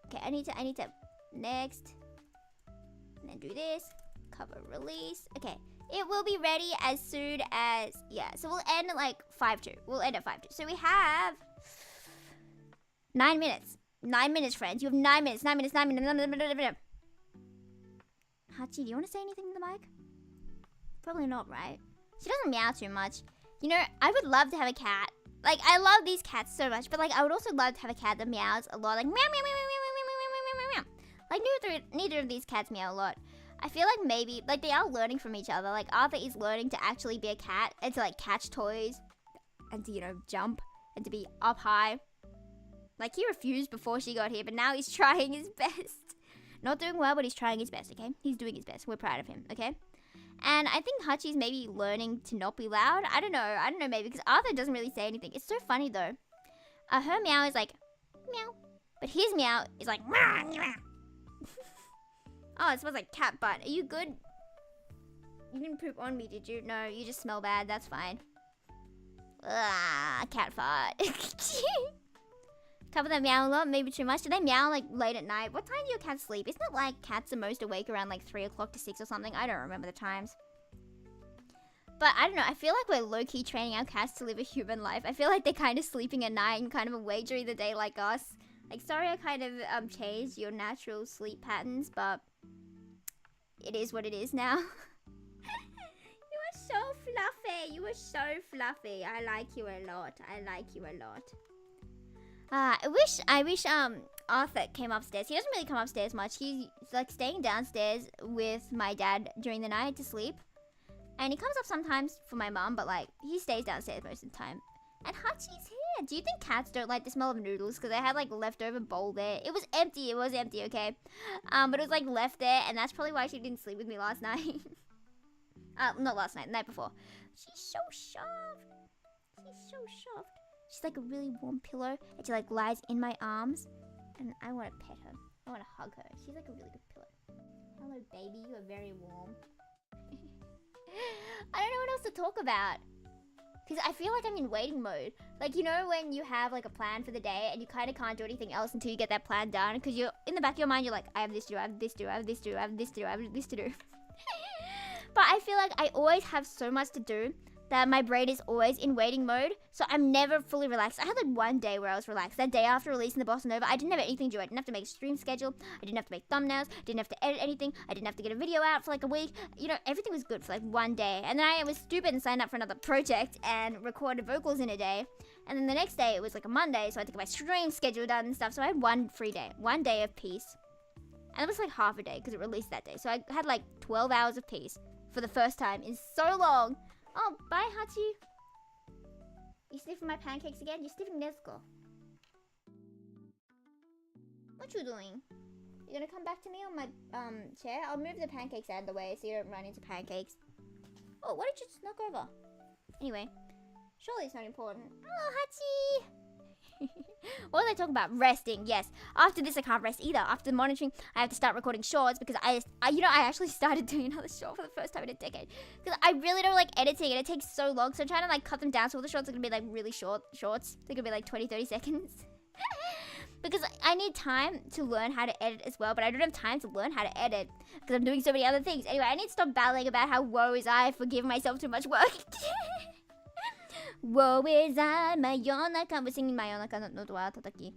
Okay, I need to... Next. And then do this. Cover release. Okay. It will be ready as soon as... Yeah, so we'll end at like 5-2. We'll end at 5-2. So we have... 9 minutes. 9 minutes, friends. You have 9 minutes. 9 minutes. 9 minutes. Hachi, do you want to say anything to the mic? Probably not, right? She doesn't meow too much. You know, I would love to have a cat. Like, I love these cats so much. But, like, I would also love to have a cat that meows a lot. Like, meow, meow, meow, meow, meow, meow, meow, meow, meow, meow. Like, neither of these cats meow a lot. I feel like maybe, like, they are learning from each other. Like, Arthur is learning to actually be a cat. And to, like, catch toys. And to, you know, jump. And to be up high. Like, he refused before she got here, but now he's trying his best. Not doing well, but he's trying his best, okay? He's doing his best. We're proud of him, okay? And I think Hachi's maybe learning to not be loud. I don't know, maybe, because Arthur doesn't really say anything. It's so funny, though. Her meow is like, meow. But his meow is like, meow, meow. Oh, it smells like cat butt. Are you good? You didn't poop on me, did you? No, you just smell bad. That's fine. Cat fart. Cover that meow a lot, maybe too much. Do they meow like late at night? What time do your cats sleep? Isn't it like cats are most awake around like 3 o'clock to 6 or something? I don't remember the times. But I don't know, I feel like we're low-key training our cats to live a human life. I feel like they're kind of sleeping at night and kind of awake during the day like us. Like, sorry I kind of changed your natural sleep patterns, but it is what it is now. You are so fluffy. You are so fluffy. I like you a lot. I like you a lot. I wish Arthur came upstairs. He doesn't really come upstairs much. He's like staying downstairs with my dad during the night to sleep. And he comes up sometimes for my mom, but like he stays downstairs most of the time. And Hachi's here. Do you think cats don't like the smell of noodles? Because I had like leftover bowl there. It was empty. It was empty, okay? But it was like left there, and that's probably why she didn't sleep with me last night. Not last night, the night before. She's so soft. She's so soft. She's like a really warm pillow, and she like lies in my arms, and I want to pet her. I want to hug her. She's like a really good pillow. Hello, baby. You are very warm. I don't know what else to talk about. Because I feel like I'm in waiting mode. Like, you know when you have like a plan for the day and you kind of can't do anything else until you get that plan done? Because you're in the back of your mind, you're like, I have this to do, I have this to do, I have this to do, I have this to do, I have this to do. But I feel like I always have so much to do that my brain is always in waiting mode. So I'm never fully relaxed. I had like one day where I was relaxed. That day after releasing the Bossa Nova, I didn't have anything to do. I didn't have to make a stream schedule. I didn't have to make thumbnails. I didn't have to edit anything. I didn't have to get a video out for like a week. You know, everything was good for like one day. And then I was stupid and signed up for another project and recorded vocals in a day. And then the next day, it was like a Monday, so I had to get my stream schedule done and stuff. So I had one free day. One day of peace. And it was like half a day because it released that day. So I had like 12 hours of peace for the first time in so long. Oh, bye, Hachi. You sniffing my pancakes again? You're sniffing Nezuko. What you doing? You gonna come back to me on my chair? I'll move the pancakes out of the way so you don't run into pancakes. Oh, why did you just knock over? Anyway, surely it's not important. Hello, Hachi! What was I talking about? Resting, yes. After this, I can't rest either. After the monitoring, I have to start recording shorts because I actually started doing another short for the first time in a decade. Because I really don't like editing and it takes so long. So I'm trying to like cut them down so all the shorts are going to be like really short shorts. They're going to be like 20, 30 seconds. Because I need time to learn how to edit as well. But I don't have time to learn how to edit because I'm doing so many other things. Anyway, I need to stop babbling about how woe is I for giving myself too much work. Woe is I, Mayonaka. We're singing Mayonaka no Doa Tataki.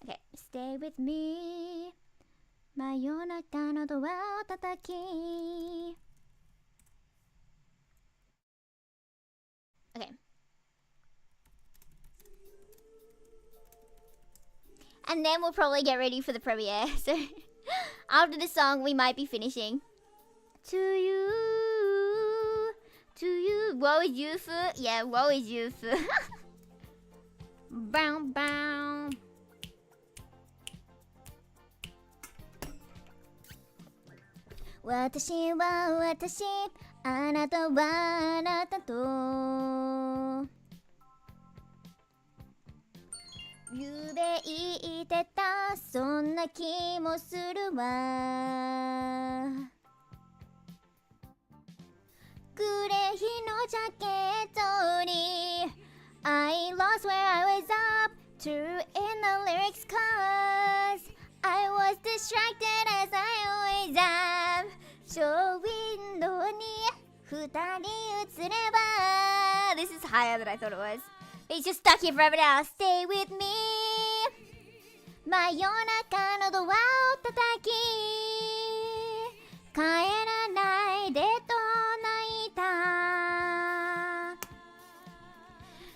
Okay, stay with me. Mayonaka no Doa Tataki. Okay. And then we'll probably get ready for the premiere. So after this song, we might be finishing. To you. To you, woe is you, yeah, woe is you. Bow, bow. Watashi wa watashi, anata wa anata to. Yube iite ta, sonna ki mo suru wa. グレーヒのジャケットに I lost where I was up to in the lyrics cause I was distracted as I always am ショーウィンドウに二人映れば This is higher than I thought it was. He's just stuck here forever now. Stay with me 真夜中のドアを叩き帰らないでと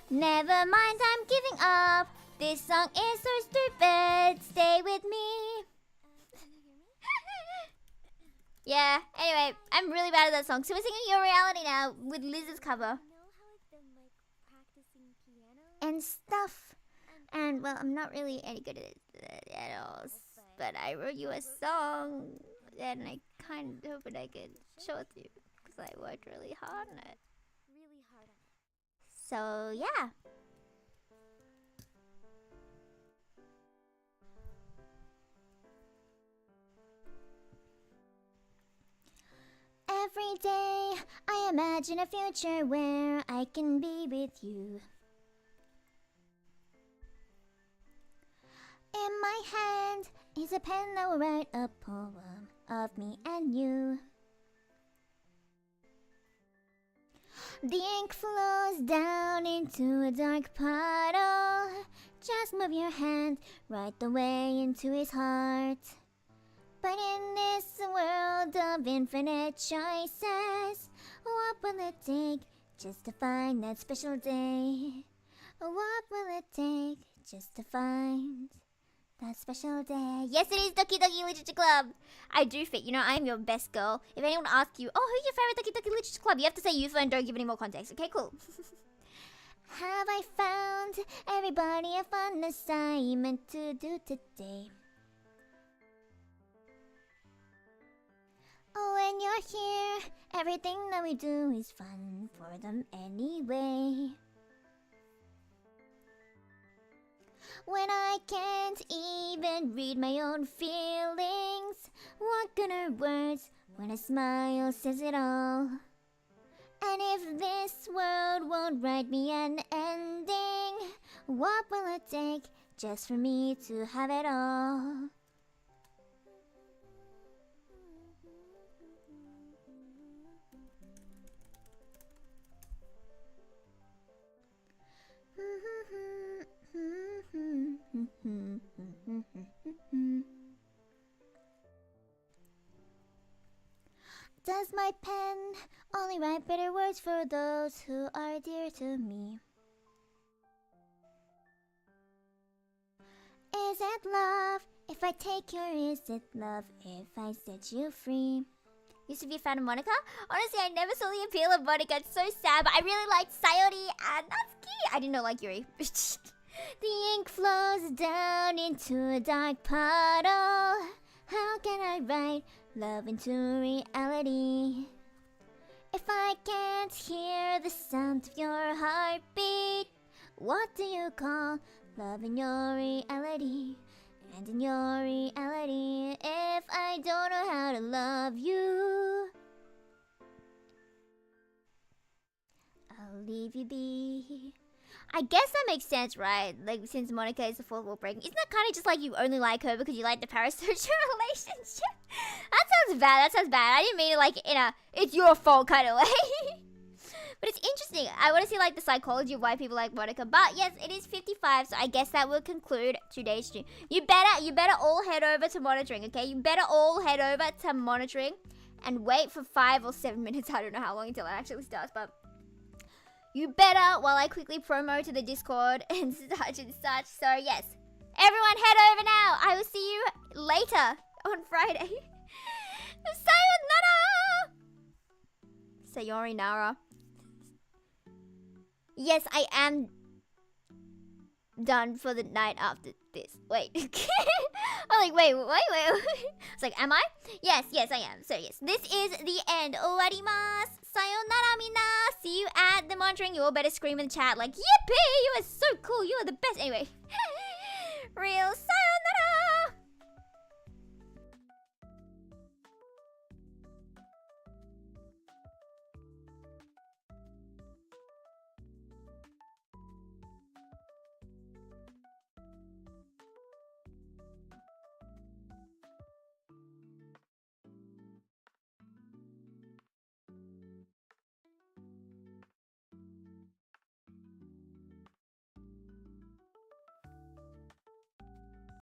Never mind, I'm giving up. This song is so stupid. Stay with me. Yeah, anyway, I'm really bad at that song. So we're singing Your Reality now with Liz's cover. And stuff. And, well, I'm not really any good at it at all. But I wrote you a song. And I kind of hoped I could show it to you. Because I worked really hard on it. So, yeah. Every day, I imagine a future where I can be with you. In my hand is a pen that will write a poem of me and you. The ink flows down into a dark puddle. Just move your hand right the way into his heart. But in this world of infinite choices, what will it take just to find that special day? What will it take just to find A special day. Yes, it is Doki Doki Literature Club. I do fit. You know, I am your best girl. If anyone asks you, oh, who's your favorite Doki Doki Literature Club? You have to say UFO and don't give any more context. Okay, cool. Have I found everybody a fun assignment to do today? Oh, when you're here, everything that we do is fun for them anyway. When I can't even read my own feelings, what good are words when a smile says it all? And if this world won't write me an ending, what will it take just for me to have it all? Does my pen only write bitter words for those who are dear to me? Is it love if I take your? Is it love if I set you free? Used to be a fan of Monica. Honestly, I never saw the appeal of Monica. It's so sad, but I really liked Sayori and Natsuki. I did not like Yuri. The ink flows down into a dark puddle. How can I write love into reality if I can't hear the sound of your heartbeat? What do you call love in your reality? And in your reality, if I don't know how to love you, I'll leave you be. I guess that makes sense, right? Like, since Monica is the fourth wall breaking. Isn't that kind of just like you only like her because you like the parasocial relationship? That sounds bad. That sounds bad. I didn't mean it like in a it's your fault kind of way. But it's interesting. I want to see like the psychology of why people like Monica. But yes, it is 55, so I guess that will conclude today's stream. You better all head over to monitoring, okay? You better all head over to monitoring and wait for 5 or 7 minutes. I don't know how long until it actually starts, but you better, while I quickly promo to the Discord and such and such. So yes, everyone head over now. I will see you later on Friday. Sayonara! Sayori-nara. Yes, I am done for the night after this. Wait. I'm like, wait. It's like, am I? Yes, I am. So yes, this is the end. Owarimasu. Sayonara mina. See you at the monitoring. You all better scream in the chat like, yippee! You are so cool. You are the best. Anyway. Real sayonara.